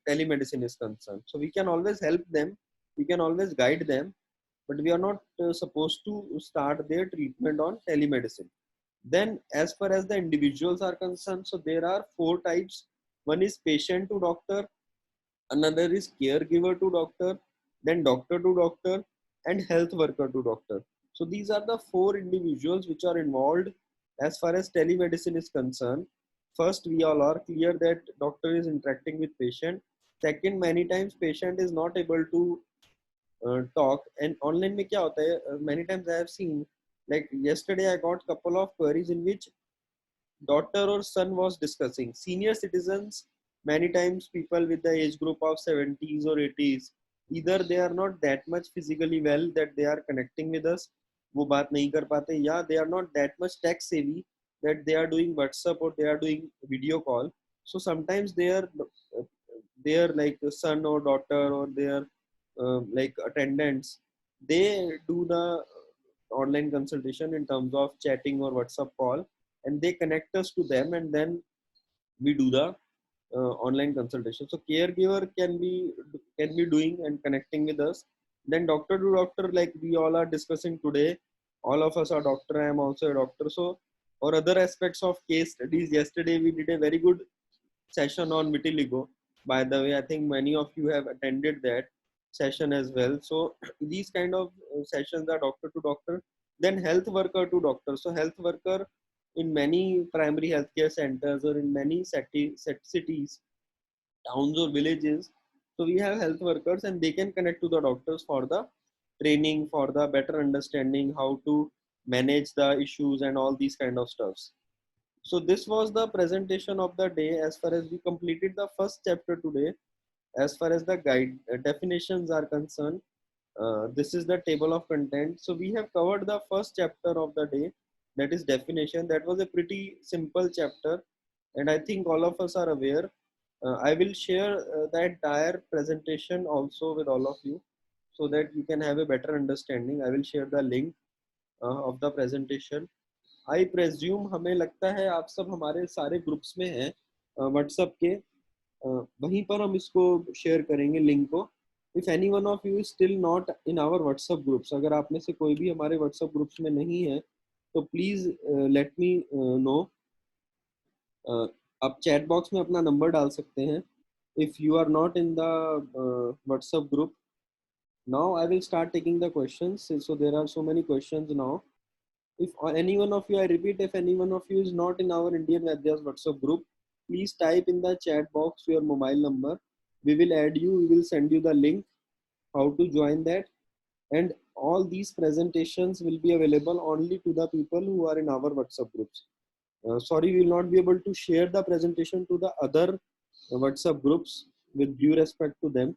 telemedicine is concerned. So we can always help them, we can always guide them, but we are not supposed to start their treatment on telemedicine. Then as far as the individuals are concerned, so there are four types. One is patient to doctor, another is caregiver to doctor, then doctor to doctor, and health worker to doctor. So these are the four individuals which are involved as far as telemedicine is concerned. First, we all are clear that doctor is interacting with patient. Second, many times patient is not able to talk, and online में क्या होता है, many times I have seen, like yesterday I got couple of queries in which daughter or son was discussing. Senior citizens, many times people with the age group of 70s or 80s, either they are not that much physically well that they are connecting with us, वो बात नहीं कर पाते, या they are not that much tech savvy that they are doing WhatsApp or they are doing video call. So sometimes their like son or daughter or their like attendants, they do the online consultation in terms of chatting or WhatsApp call, and they connect us to them, and then we do the online consultation. So caregiver can be doing and connecting with us. Then doctor to doctor, like we all are discussing today, all of us are doctor, I am also a doctor. So or other aspects of case studies, yesterday we did a very good session on vitiligo. By the way, I think many of you have attended that session as well. So these kind of sessions are doctor to doctor. Then health worker to doctor. So health worker in many primary healthcare centers or in many cities, towns or villages, so we have health workers and they can connect to the doctors for the training, for the better understanding how to manage the issues and all these kind of stuffs. So this was the presentation of the day. As far as we completed the first chapter today, as far as the guide definitions are concerned, this is the table of content. So we have covered the first chapter of the day, that is definition. That was a pretty simple chapter, and I think all of us are aware. I will share the entire presentation also with all of you so that you can have a better understanding. I will share the link of the presentation. आई प्रेज्यूम, हमें लगता है आप सब हमारे सारे groups में हैं WhatsApp के, वहीं पर हम इसको शेयर करेंगे लिंक को. If any one of you is still not in our WhatsApp groups, अगर आप में से कोई भी हमारे व्हाट्सएप ग्रुप्स में नहीं है तो प्लीज लेट मी नो. आप चैट बॉक्स में अपना नंबर डाल सकते हैं if you are not in the WhatsApp group. Now I will start taking the questions. So there are so many questions now. If any one of you, I repeat, if any one of you is not in our Indian Vaidya's WhatsApp group, please type in the chat box your mobile number. We will add you, we will send you the link how to join that. And all these presentations will be available only to the people who are in our WhatsApp groups. Sorry, we will not be able to share the presentation to the other WhatsApp groups with due respect to them.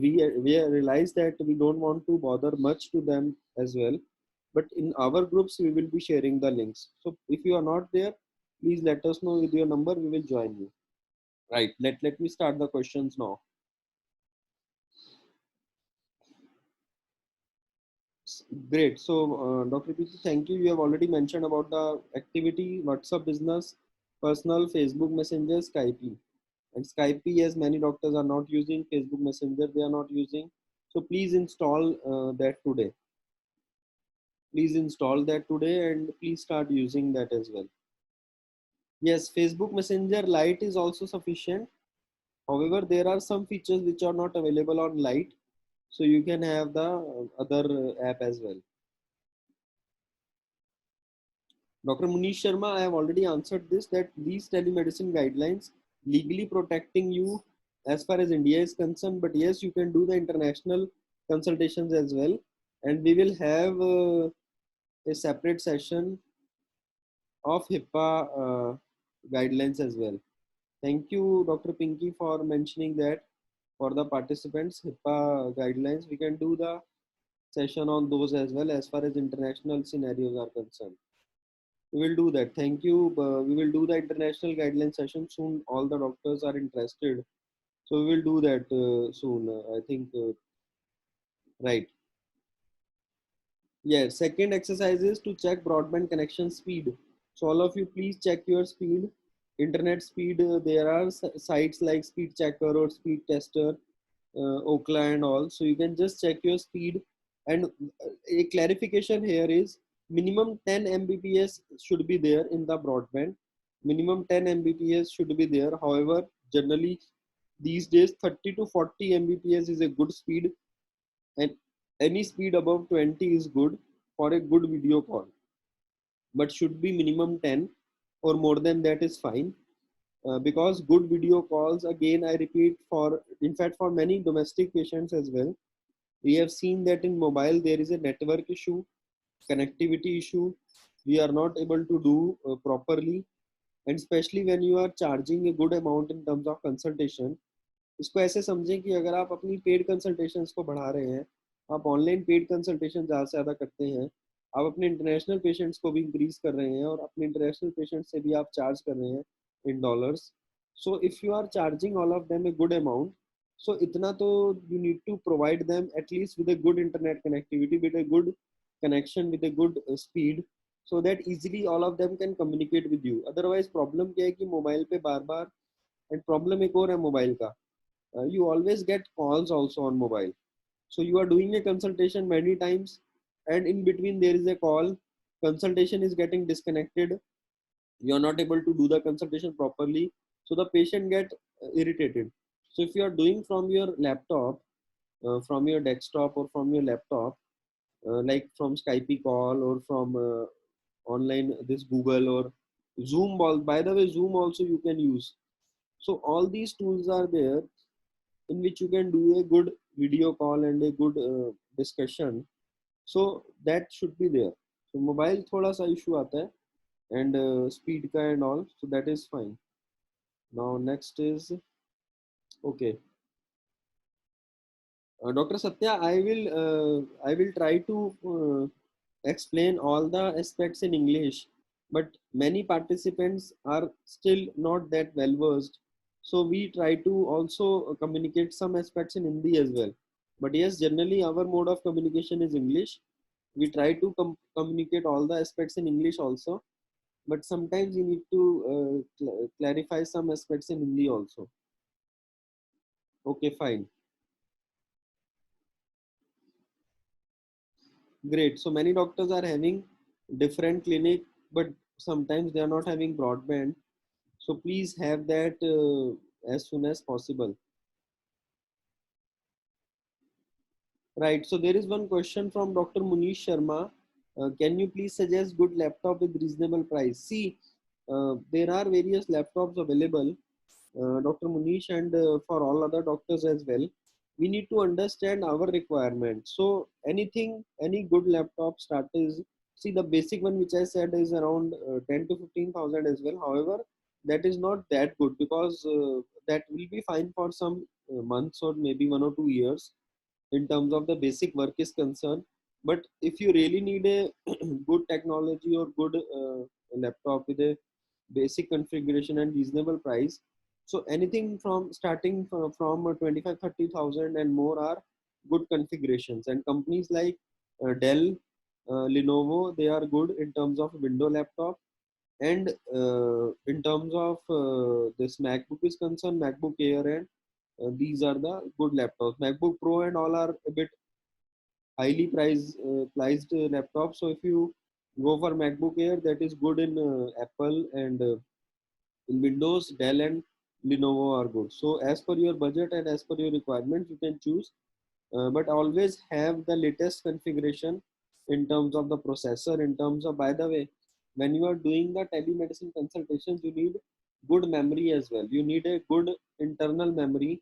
We realize that we don't want to bother much to them as well, but in our groups we will be sharing the links. So if you are not there, please let us know with your number, we will join you. Right, let me start the questions now. Great. So Dr. Preeti, thank you. You have already mentioned about the activity, WhatsApp business, personal, Facebook Messenger, Skype. And Skype, as many doctors are not using Facebook Messenger, they are not using. So please install that today. Please install that today and please start using that as well. Yes, Facebook Messenger Lite is also sufficient. However, there are some features which are not available on Lite, so you can have the other app as well. Dr. Munish Sharma, I have already answered this, that these telemedicine guidelines legally protecting you as far as India is concerned, but yes, you can do the international consultations as well, and we will have a separate session of HIPAA guidelines as well. Thank you, Dr. Pinky, for mentioning that for the participants, HIPAA guidelines. We can do the session on those as well as far as international scenarios are concerned. We will do that. Thank you. We will do the international guideline session soon. All the doctors are interested. So we will do that soon. I think, right. Yeah, second exercise is to check broadband connection speed. So all of you, please check your speed, internet speed. There are sites like Speed Checker or Speed Tester, Ookla and all. So you can just check your speed. And a clarification here is minimum 10 Mbps should be there in the broadband. Minimum 10 Mbps should be there. However, generally these days 30 to 40 Mbps is a good speed and any speed above 20 is good for a good video call, but should be minimum 10, or more than that is fine. Because good video calls, again I repeat, for in fact for many domestic patients as well, we have seen that in mobile there is a network issue, connectivity issue, we are not able to do properly. And especially when you are charging a good amount in terms of consultation, इसको ऐसे समझें कि अगर आप अपनी paid consultations को बढ़ा रहे हैं, आप ऑनलाइन पेड कंसल्टेशन ज़्यादा से ज़्यादा करते हैं, आप अपने इंटरनेशनल पेशेंट्स को भी इंक्रीज कर रहे हैं, और अपने इंटरनेशनल पेशेंट्स से भी आप चार्ज कर रहे हैं in dollars. So if you are charging all of them a good amount, so इतना तो you need to provide them at least with a good internet connectivity, with a good connection, with a good speed, so that easily all of them can communicate with you. Otherwise problem क्या है कि mobile पे बार बार, and problem एक और है mobile का, you always get calls also on mobile. So you are doing a consultation many times, and in between there is a call, consultation is getting disconnected, you are not able to do the consultation properly, so the patient get irritated. So if you are doing from your laptop, from your desktop or from your laptop, like from Skype call or from online this Google or Zoom ball, by the way Zoom also you can use. So all these tools are there in which you can do a good video call and a good discussion. So that should be there. So mobile thoda sa issue aata hai, and speed ka and all, so that is fine. Now next is, okay, Dr. Satya, I will try to explain all the aspects in English, but many participants are still not that well versed. So we try to also communicate some aspects in Hindi as well. But yes, generally our mode of communication is English. We try to communicate all the aspects in English also, but sometimes you need to clarify some aspects in Hindi also. Okay, fine. Great. So many doctors are having different clinic, but sometimes they are not having broadband. So please have that as soon as possible. Right. So there is one question from Dr. Munish Sharma. Can you please suggest good laptop with reasonable price? See, there are various laptops available, Dr. Munish, and for all other doctors as well. We need to understand our requirements. So anything, any good laptop start is, see, the basic one which I said is around 10 to 15,000 as well. However, that is not that good, because that will be fine for some months or maybe 1 or 2 years in terms of the basic work is concerned. But if you really need a good technology or good laptop with a basic configuration and reasonable price, so anything from starting from 25 30,000 and more are good configurations. And companies like Dell, Lenovo, they are good in terms of window laptop. And in terms of this MacBook is concerned, MacBook Air, and these are the good laptops. MacBook Pro and all are a bit highly priced laptops. So if you go for MacBook Air, that is good in Apple, and in Windows, Dell and Lenovo are good. So as per your budget and as per your requirements, you can choose. But always have the latest configuration in terms of the processor, in terms of, by the way, when you are doing the telemedicine consultations, you need good memory as well. You need a good internal memory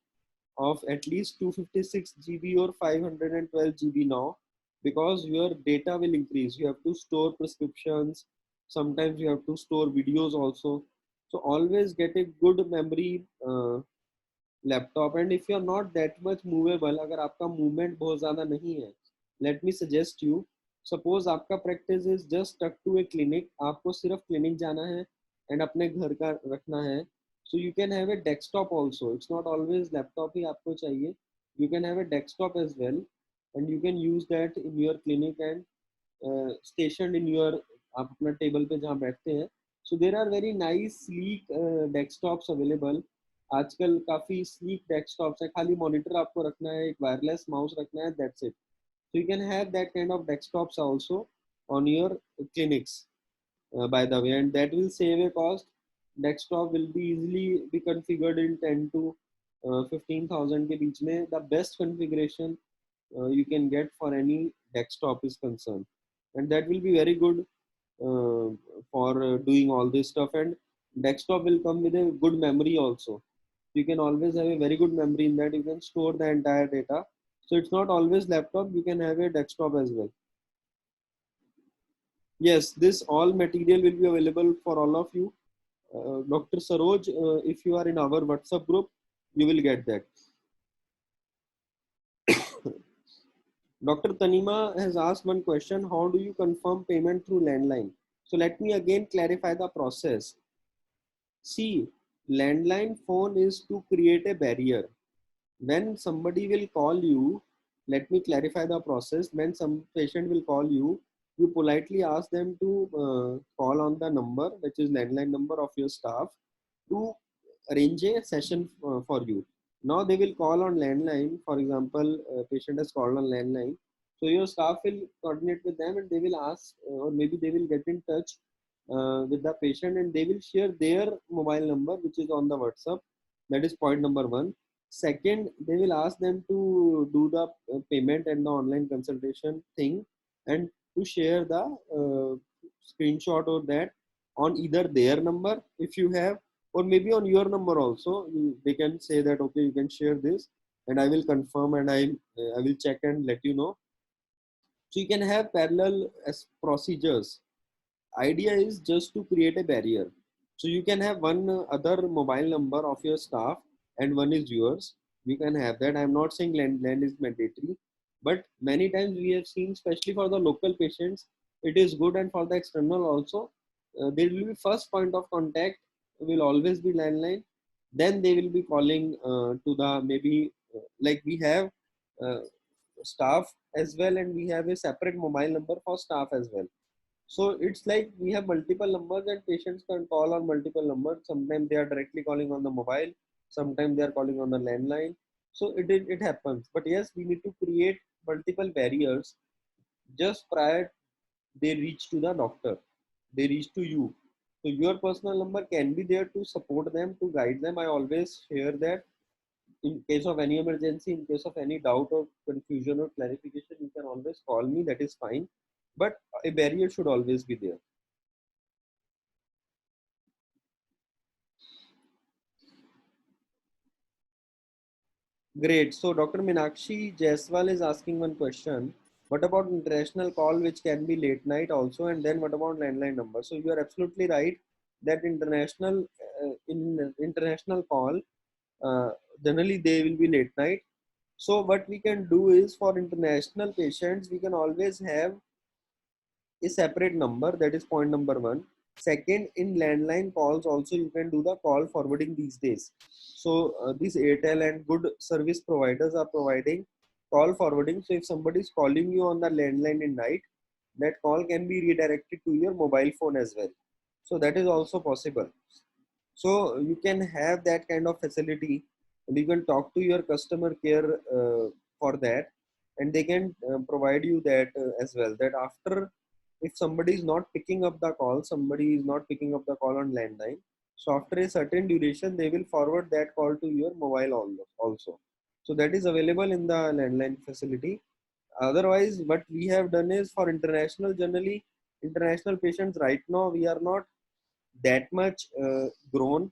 of at least 256 GB or 512 GB now, because your data will increase. You have to store prescriptions, sometimes you have to store videos also. So always get a good memory laptop. And if you are not that much movable, अगर आपका movement बहुत ज़्यादा नहीं है, let me suggest you, suppose आपका practice is just stuck to a clinic, आपको सिर्फ clinic जाना है एंड अपने घर का रखना है, so you can have a desktop also. It's not always laptop ही आपको चाहिए, you can have a desktop as well, and you can use that in your clinic and station in your, आप अपना टेबल पे जहाँ बैठते हैं. So there are very nice sleek desktops available. आजकल काफी स्लीक डेस्कटॉप्स है, खाली मॉनिटर आपको रखना है, एक वायरलेस माउस रखना है, that's it. So you can have that kind of desktops also on your clinics, by the way, and that will save a cost. Desktop will be easily be configured in 10 to 15,000 के बीच में. The best configuration you can get for any desktop is concerned, and that will be very good uh, for doing all this stuff. And desktop will come with a good memory also. You can always have a very good memory in that. You can store the entire data, so it's not always laptop, you can have a desktop as well. Yes, this all material will be available for all of you. Dr. Saroj, if you are in our WhatsApp group, you will get that. Dr. Tanima has asked one question: how do you confirm payment through landline? So let me again clarify the process. See, landline phone is to create a barrier. When somebody will call you, let me clarify the process. When some patient will call you, you politely ask them to call on the number, which is landline number of your staff, to arrange a session for you. Now they will call on landline. For example, patient has called on landline. So your staff will coordinate with them and they will ask, or maybe they will get in touch with the patient and they will share their mobile number, which is on the WhatsApp. That is point number one. Second, they will ask them to do the payment and the online consultation thing, and to share the screenshot or that on either their number if you have, or maybe on your number also. They can say that okay, you can share this and I will confirm and I will check and let you know. So you can have parallel as procedures. Idea is just to create a barrier. So you can have one other mobile number of your staff and one is yours. You can have that. I'm not saying land is mandatory, but many times we have seen, especially for the local patients, it is good, and for the external also, there will be first point of contact will always be landline. Then they will be calling to the maybe like we have uh, staff as well, and we have a separate mobile number for staff as well. So it's like we have multiple numbers and patients can call on multiple numbers. Sometimes they are directly calling on the mobile, sometimes they are calling on the landline. So it happens. But yes, we need to create multiple barriers just prior they reach to the doctor, they reach to you. So your personal number can be there to support them, to guide them. I always share that in case of any emergency, in case of any doubt or confusion or clarification, you can always call me. That is fine. But a barrier should always be there. Great. So Dr. Minakshi Jaiswal is asking one question. What about international call, which can be late night also? And then what about landline number? So you are absolutely right that in international call, uh, generally they will be late night. So what we can do is for international patients, we can always have a separate number. That is point number one. Second, in landline calls also you can do the call forwarding these days. So these Airtel and good service providers are providing call forwarding. So if somebody is calling you on the landline in night, that call can be redirected to your mobile phone as well. So that is also possible. So you can have that kind of facility, and you can talk to your customer care for that, and they can provide you that as well, that after, if somebody is not picking up the call, somebody is not picking up the call on landline, so after a certain duration they will forward that call to your mobile also. So that is available in the landline facility. Otherwise what we have done is for international, generally international patients right now we are not that much grown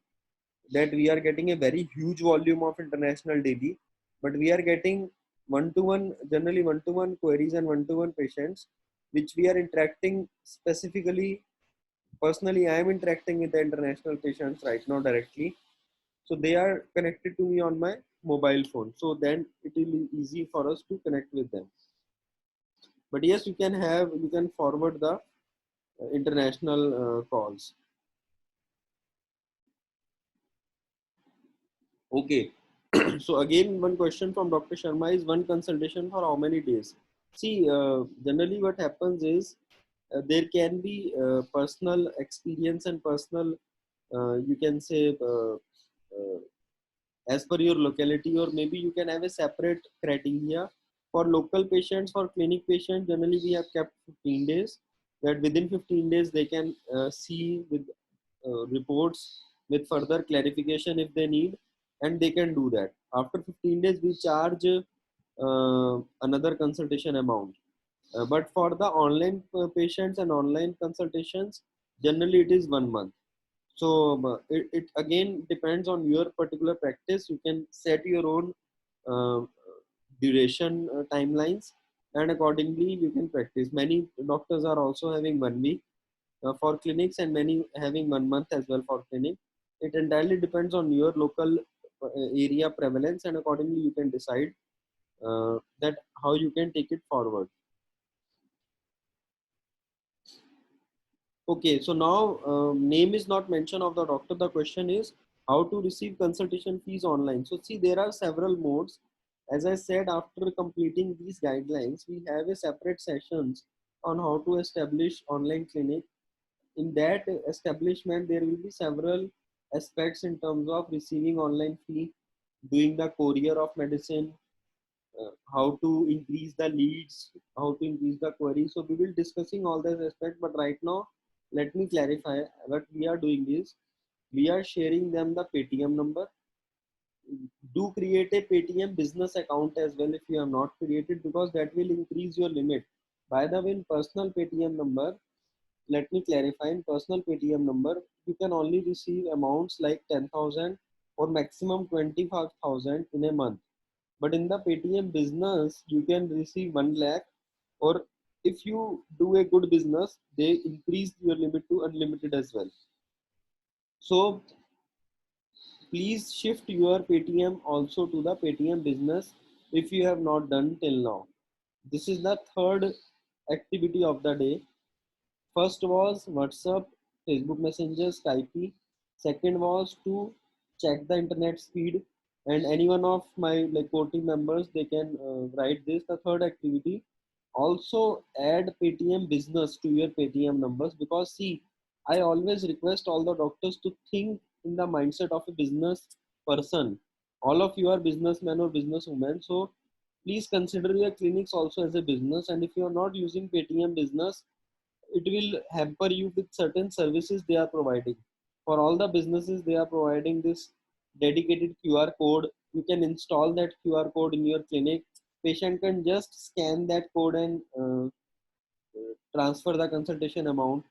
that we are getting a very huge volume of international daily, but we are getting one to one, generally one to one queries and one to one patients, which we are interacting specifically. Personally, I am interacting with the international patients right now directly. So they are connected to me on my mobile phone. So then it will be easy for us to connect with them. But yes, you can forward the international calls. Okay. So again, one question from Dr. Sharma is one consultation for how many days? See, generally what happens is there can be personal experience and personal, you can say, as per your locality, or maybe you can have a separate criteria. For local patients, for clinic patients, generally we have kept 15 days, that within 15 days they can see with reports with further clarification if they need, and they can do that. After 15 days, we charge another consultation amount. But for the online patients and online consultations, generally it is 1 month. So it again depends on your particular practice. You can set your own uh, duration timelines, and accordingly you can practice. Many doctors are also having 1 week for clinics, and many having 1 month as well for clinic. It entirely depends on your local area prevalence, and accordingly you can decide that how you can take it forward. Okay, so now name is not mention of the doctor. The question is how to receive consultation fees online. So see, there are several modes. As I said, after completing these guidelines, we have a separate sessions on how to establish online clinic. In that establishment, there will be several aspects in terms of receiving online fee, doing the courier of medicine, how to increase the leads, how to increase the query. So we will discussing all those aspects, but right now, let me clarify what we are doing is we are sharing them the Paytm number. Do create a Paytm business account as well if you have not created, because that will increase your limit. By the way, in personal Paytm number, let me clarify, in personal Paytm number, you can only receive amounts like 10,000 or maximum 25,000 in a month. But in the Paytm business, you can receive 1 lakh, or if you do a good business, they increase your limit to unlimited as well. So please shift your Paytm also to the Paytm business if you have not done till now. This is the third activity of the day. First was WhatsApp, Facebook Messenger, Skype. Second was to check the internet speed, and any one of my like core team members they can write this. The third activity, also add Paytm business to your Paytm numbers, because see, I always request all the doctors to think in the mindset of a business person. All of you are businessmen or businesswomen, so please consider your clinics also as a business. And if you are not using Paytm business, it will hamper you with certain services they are providing. For all the businesses, they are providing this dedicated QR code. You can install that QR code in your clinic. Patient can just scan that code and transfer the consultation amount.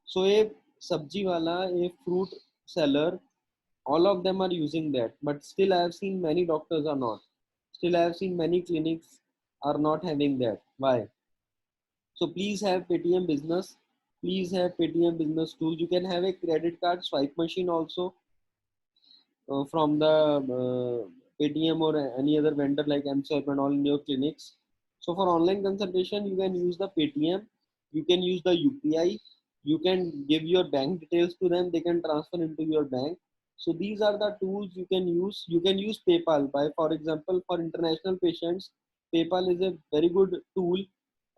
So a sabji wala, a fruit seller, all of them are using that. But still, I have seen many doctors are not. Still, I have seen many clinics are not having that. Why? So please have Paytm business. Please have Paytm business tools. You can have a credit card swipe machine also from the Paytm or any other vendor like MSwipe and all in your clinics. So for online consultation, you can use the Paytm. You can use the UPI. You can give your bank details to them. They can transfer into your bank. So these are the tools you can use. You can use PayPal. By for example, for international patients, PayPal is a very good tool,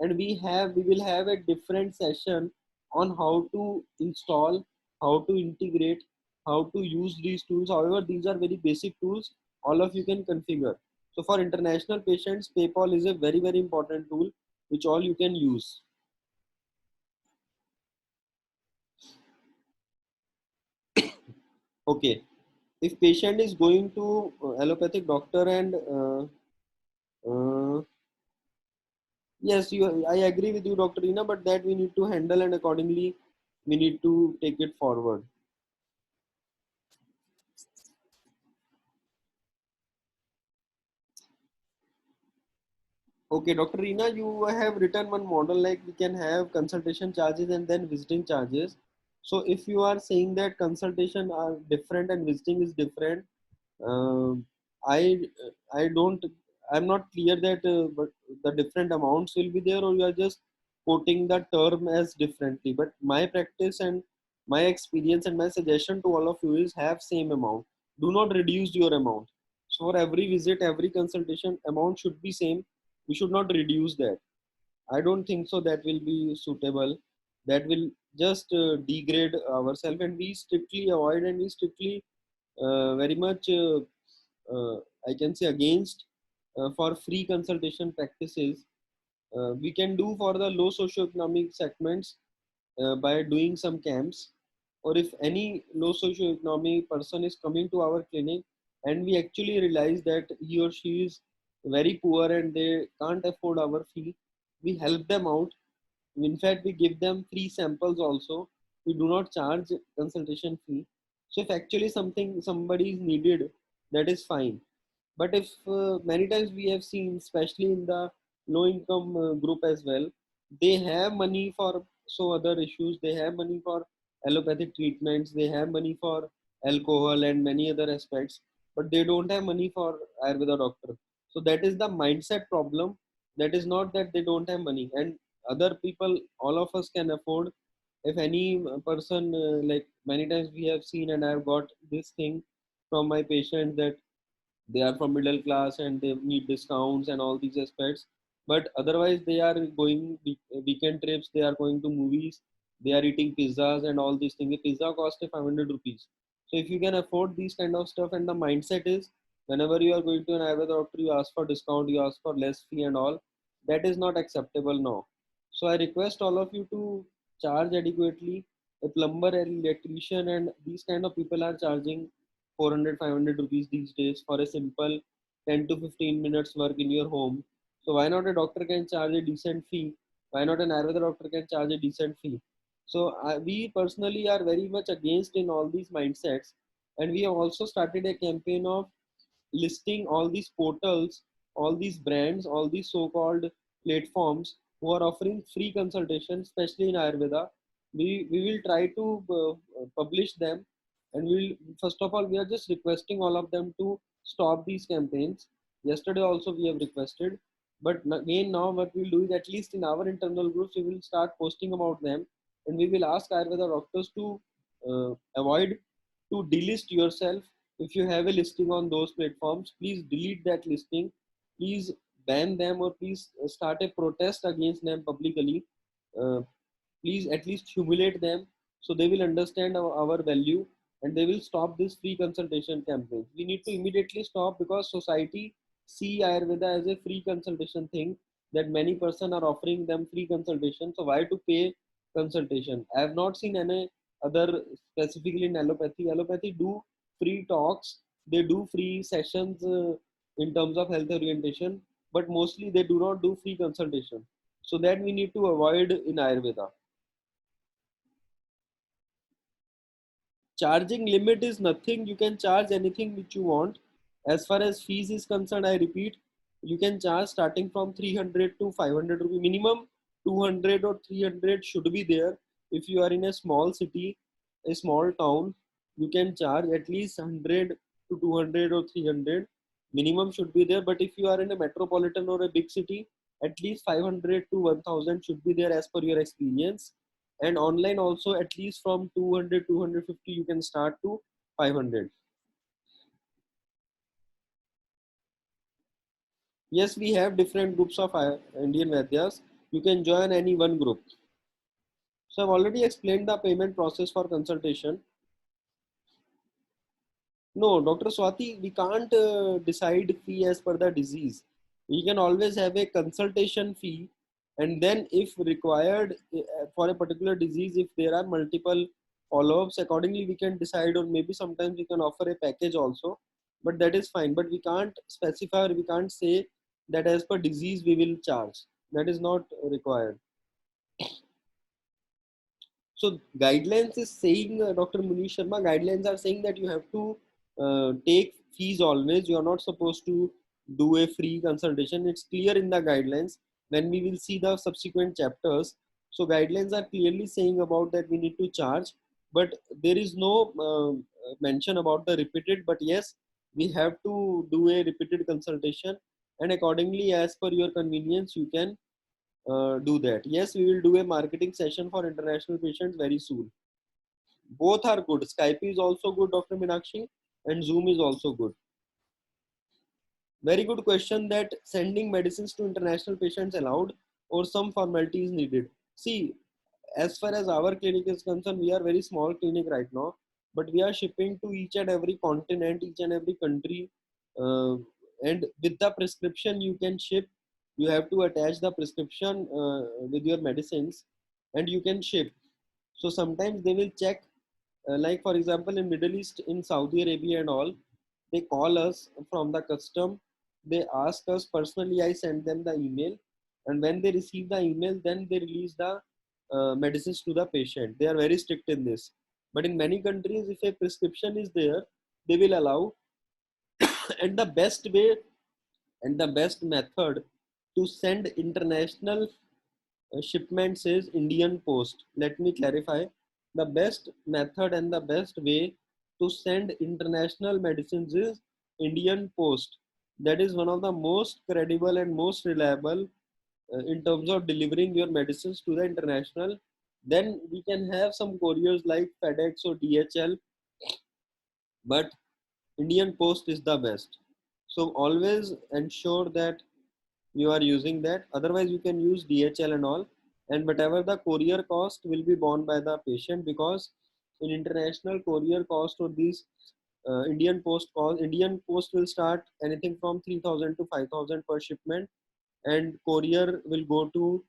and we will have a different session on how to install, how to integrate, how to use these tools. However, these are very basic tools. All of you can configure. So for international patients, PayPal is a very, very important tool which all you can use. Okay. If patient is going to allopathic doctor and uh, yes, I agree with you, Dr. Reena, but that we need to handle, and accordingly we need to take it forward. Okay, Dr. Reena, you have written one model like we can have consultation charges and then visiting charges. So if you are saying that consultation are different and visiting is different, um, I I don't I'm not clear that but the different amounts will be there, or you are just quoting the term as differently. But my practice and my experience and my suggestion to all of you is have same amount. Do not reduce your amount. So for every visit, every consultation, amount should be same. We should not reduce that. I don't think so. That will be suitable. That will just degrade ourselves, and we strictly avoid, and we strictly very much I can say against for free consultation practices. We can do for the low socioeconomic segments by doing some camps, or if any low socioeconomic person is coming to our clinic and we actually realize that he or she is very poor and they can't afford our fee, we help them out. In fact, we give them free samples also. We do not charge consultation fee. So if actually somebody is needed, that is fine. But if many times we have seen, especially in the low income group as well, they have money for so other issues. They have money for allopathic treatments. They have money for alcohol and many other aspects, but they don't have money for Ayurveda doctor. So that is the mindset problem. That is not that they don't have money, and other people, all of us can afford. If any person, like many times we have seen, and I have got this thing from my patient that they are from middle class and they need discounts and all these aspects, but otherwise they are going weekend trips, they are going to movies, they are eating pizzas and all these things. A pizza costs 500 rupees. So if you can afford these kind of stuff, and the mindset is whenever you are going to an Ayurveda doctor, you ask for discount, you ask for less fee and all, that is not acceptable now. So I request all of you to charge adequately. A plumber, an electrician, and these kind of people are charging 400 500 rupees these days for a simple 10 to 15 minutes work in your home. So why not a doctor can charge a decent fee? Why not an Ayurveda doctor can charge a decent fee? So we personally are very much against in all these mindsets, and we have also started a campaign of listing all these portals, all these brands, all these so-called platforms who are offering free consultation, especially in Ayurveda. We will try to publish them, and we'll first of all we are just requesting all of them to stop these campaigns. Yesterday also we have requested, but again now what we'll do is at least in our internal groups we will start posting about them, and we will ask Ayurveda doctors to avoid to delist yourself. If you have a listing on those platforms, please delete that listing, please ban them, or please start a protest against them publicly. uh, Please at least humiliate them so they will understand our value, and they will stop this free consultation campaign. We need to immediately stop, because society see Ayurveda as a free consultation thing, that many person are offering them free consultation, so why to pay consultation? I have not seen any other, specifically in allopathy do free talks, they do free sessions in terms of health orientation, but mostly they do not do free consultation. So that we need to avoid in Ayurveda. Charging limit is nothing. You can charge anything which you want. As far as fees is concerned, I repeat, you can charge starting from 300 to 500 rupee minimum. 200 or 300 should be there. If you are in a small city, a small town, you can charge at least 100 to 200 or 300 minimum should be there. But if you are in a metropolitan or a big city, at least 500 to 1000 should be there as per your experience. And online also, at least from 200 250 you can start to 500. Yes, we have different groups of Indian Vadyas. You can join any one group. So I've already explained the payment process for consultation. No, Dr. Swati, we can't decide fee as per the disease. We can always have a consultation fee, and then if required for a particular disease, if there are multiple follow-ups, accordingly we can decide, or maybe sometimes we can offer a package also, but that is fine. But we can't specify, or we can't say that as per disease we will charge. That is not required. So guidelines is saying, Dr. Munish Sharma, guidelines are saying that you have to take fees always. You are not supposed to do a free consultation. It's clear in the guidelines. When we will see the subsequent chapters, so guidelines are clearly saying about that we need to charge, but there is no mention about the repeated. But yes, we have to do a repeated consultation, and accordingly, as per your convenience, you can do that. Yes, we will do a marketing session for international patients very soon. Both are good. Skype is also good, Dr. Minakshi, and Zoom is also good. Very good question, that sending medicines to international patients allowed or some formality is needed. See, as far as our clinic is concerned, we are very small clinic right now, but we are shipping to each and every continent, each and every country, uh, and with the prescription you can ship. You have to attach the prescription with your medicines, and you can ship. So sometimes they will check, like for example in Middle East, in Saudi Arabia and all, they call us from the custom. they ask us personally, I send them the email, and when they receive the email, then they release the medicines to the patient. They are very strict in this. But in many countries, if a prescription is there, they will allow. And the best way and the best method to send international shipments is Indian Post. Let me clarify. The best method and the best way to send international medicines is Indian Post. That is one of the most credible and most reliable in terms of delivering your medicines to the international. Then we can have some couriers like FedEx or DHL, but Indian Post is the best. So always ensure that you are using that. Otherwise, you can use DHL and all, and whatever the courier cost will be borne by the patient, because in international courier cost or these Indian Post will start anything from 3,000 to 5,000 per shipment, and courier will go to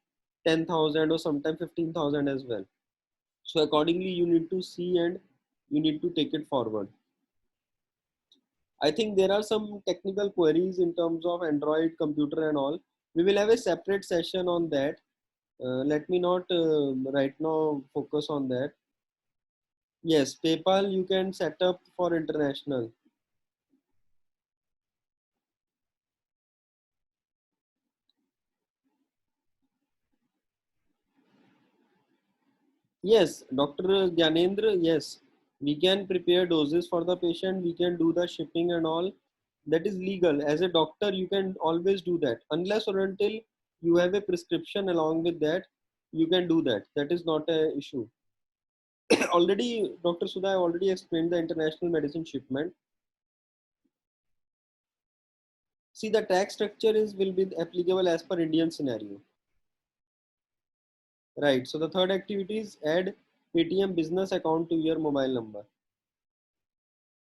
10,000 or sometimes 15,000 as well. So accordingly, you need to see and you need to take it forward. I think there are some technical queries in terms of Android computer and all. We will have a separate session on that. Let me not right now focus on that. Yes, PayPal you can set up for international. Yes, Dr. Gyanendra, yes, we can prepare doses for the patient. We can do the shipping and all. That is legal. As a doctor, you can always do that. Unless or until you have a prescription along with that, you can do that. That is not a issue. Already, Dr. Sudha, I already explained the international medicine shipment. See, the tax structure is will be applicable as per Indian scenario. Right. So the third activity is add Paytm business account to your mobile number.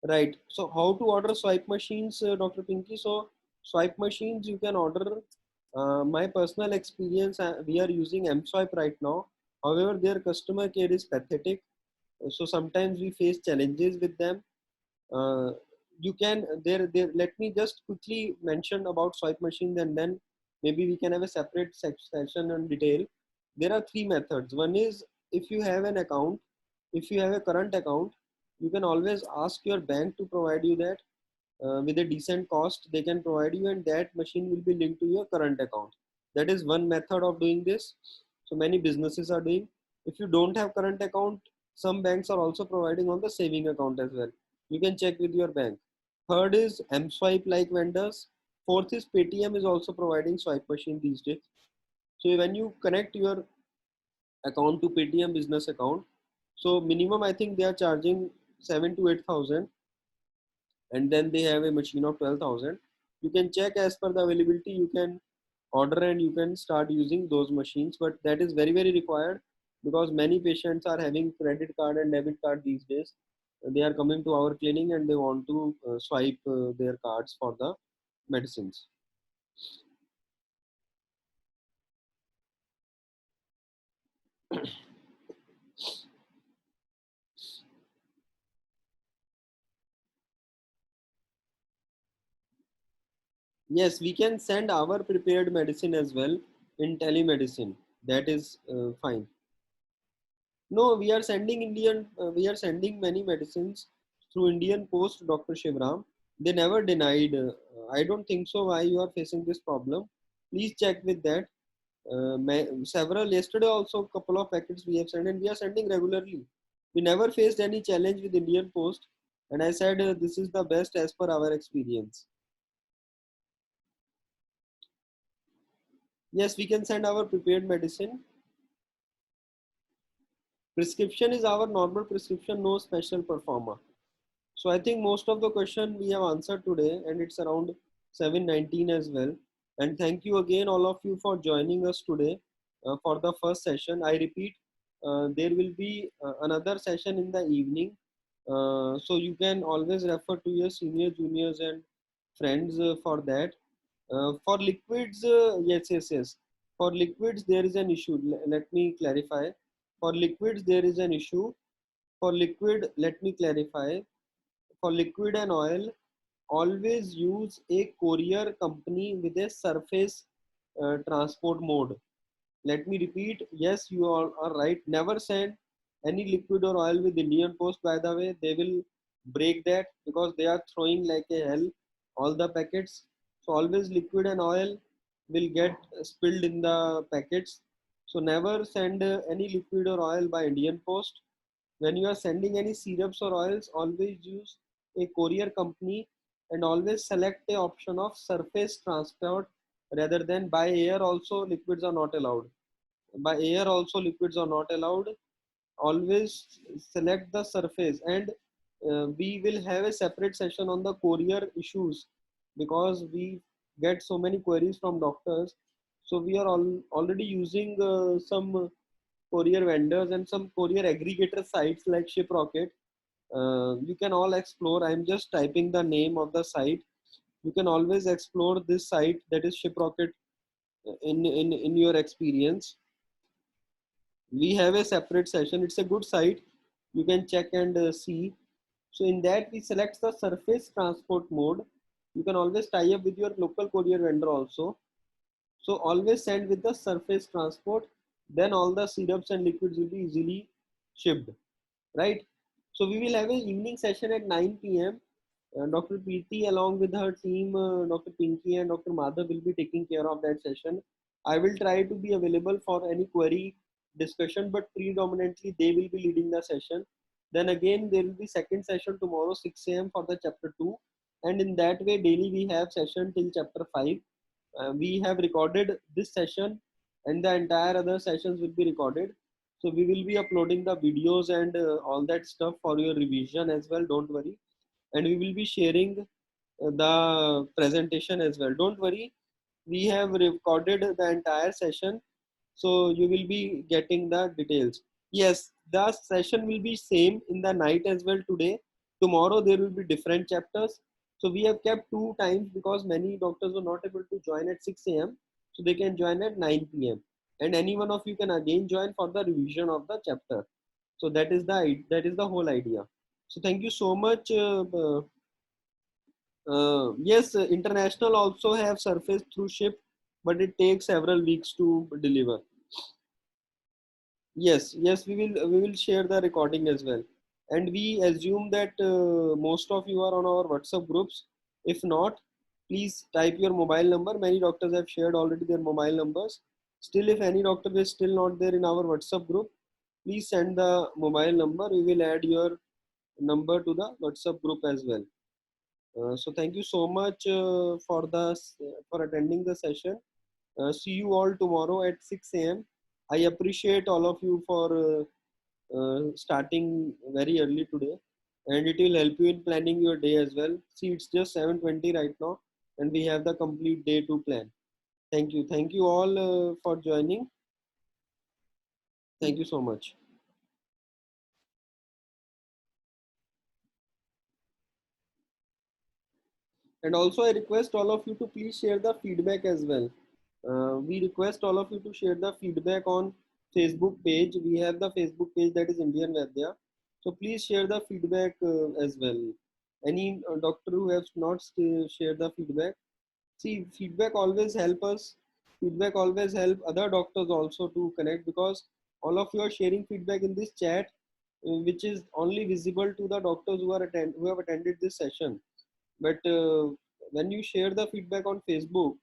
Right. So how to order swipe machines, Dr. Pinky? So swipe machines you can order. My personal experience, we are using M-Swipe right now. However, their customer care is pathetic. So sometimes we face challenges with them. Uh, you can there. Let me just quickly mention about swipe machines, and then maybe we can have a separate session on detail. There are three methods. One is, if you have an account, if you have a current account, you can always ask your bank to provide you that with a decent cost. They can provide you, and that machine will be linked to your current account. That is one method of doing this. So many businesses are doing. If you don't have current account, some banks are also providing on the saving account as well. You can check with your bank. Third is M-Swipe like vendors. Fourth is Paytm is also providing swipe machine these days. So when you connect your account to Paytm business account, so minimum I think they are charging 7 to 8,000, and then they have a machine of 12,000. You can check as per the availability. You can order and you can start using those machines, but that is very very required, because many patients are having credit card and debit card these days. They are coming to our clinic and they want to swipe their cards for the medicines. Yes, we can send our prepared medicine as well in telemedicine. That is fine. No, we are sending we are sending many medicines through Indian Post, Dr. Shivram. They never denied. I don't think so. Why you are facing this problem? Please check with that. Several yesterday also couple of packets we have sent, and we are sending regularly. We never faced any challenge with Indian Post, and I said this is the best as per our experience. Yes, we can send our prepared medicine. Prescription is our normal prescription, no special performer. So I think most of the question we have answered today, and it's around 7:19 as well. And thank you again, all of you, for joining us today for the first session. I repeat, there will be another session in the evening. So you can always refer to your senior, juniors, and friends for that. For liquids, yes, yes, yes. For liquids, there is an issue. Let me clarify. For liquids, there is an issue. For liquid, let me clarify. For liquid and oil, always use a courier company with a surface transport mode. Let me repeat. Yes, you all are right. Never send any liquid or oil with Indian Post. By the way, they will break that because they are throwing like a hell all the packets. So always liquid and oil will get spilled in the packets. So never send any liquid or oil by Indian Post. When you are sending any syrups or oils, always use a courier company and always select a option of surface transport rather than by air. Also, liquids are not allowed. By air also liquids are not allowed. Always select the surface, and we will have a separate session on the courier issues because we get so many queries from doctors. So we are already using some courier vendors and some courier aggregator sites like Shiprocket. You can all explore. I'm just typing the name of the site. You can always explore this site, that is Shiprocket, in your experience. We have a separate session. It's a good site. You can check and see. So in that we select the surface transport mode. You can always tie up with your local courier vendor also. So always send with the surface transport. Then all the syrups and liquids will be easily shipped, right? So we will have an evening session at 9 p.m. Dr. Preeti along with her team, Dr. Pinky and Dr. Madhav will be taking care of that session. I will try to be available for any query discussion, but predominantly they will be leading the session. Then again, there will be second session tomorrow 6 a.m. for the chapter 2. And in that way, daily we have session till chapter 5. We have recorded this session and the entire other sessions will be recorded. So we will be uploading the videos and all that stuff for your revision as well. Don't worry. And we will be sharing the presentation as well. Don't worry. We have recorded the entire session. So you will be getting the details. Yes, the session will be same in the night as well today. Tomorrow there will be different chapters. So we have kept two times because many doctors were not able to join at 6 a.m. So they can join at 9 p.m. And any one of you can again join for the revision of the chapter. So that is the whole idea. So thank you so much. Yes, international also have surface through ship, but it takes several weeks to deliver. Yes, we will share the recording as well. And we assume that most of you are on our WhatsApp groups. If not, please type your mobile number. Many doctors have shared already their mobile numbers. Still, if any doctor is still not there in our WhatsApp group, please send the mobile number. We will add your number to the WhatsApp group as well. So thank you so much for attending the session. See you all tomorrow at 6 a.m. I appreciate all of you for starting very early today, and it will help you in planning your day as well. See, it's just 7:20 right now, and we have the complete day to plan. Thank you all for joining. Thank you so much. And also, I request all of you to please share the feedback as well. We request all of you to share the feedback on Facebook page. We have the Facebook page, that is Indian Vaidya. So please share the feedback as well. Any doctor who has not shared the feedback, see, feedback always help us. Feedback always help other doctors also to connect, because all of you are sharing feedback in this chat, which is only visible to the doctors who have attended this session. But when you share the feedback on Facebook,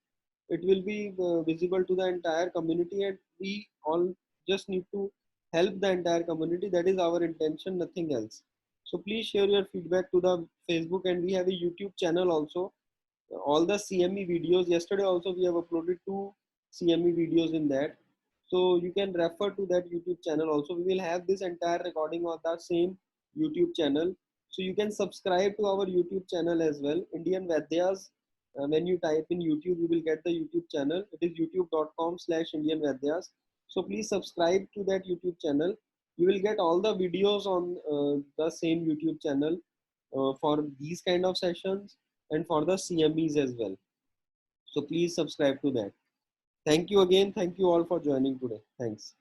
it will be visible to the entire community, and we all just need to help the entire community. That is our intention, nothing else. So please share your feedback to the Facebook, and we have a YouTube channel also. All the CME videos, yesterday also we have uploaded two CME videos in that. So you can refer to that YouTube channel also. We will have this entire recording on the same YouTube channel. So you can subscribe to our YouTube channel as well, Indian Vaidyas. When you type in YouTube, you will get the YouTube channel. It is youtube.com/Indian Vaidyas. So please subscribe to that YouTube channel. You will get all the videos on the same YouTube channel for these kind of sessions and for the CMEs as well. So please subscribe to that. Thank you again. Thank you all for joining today. Thanks.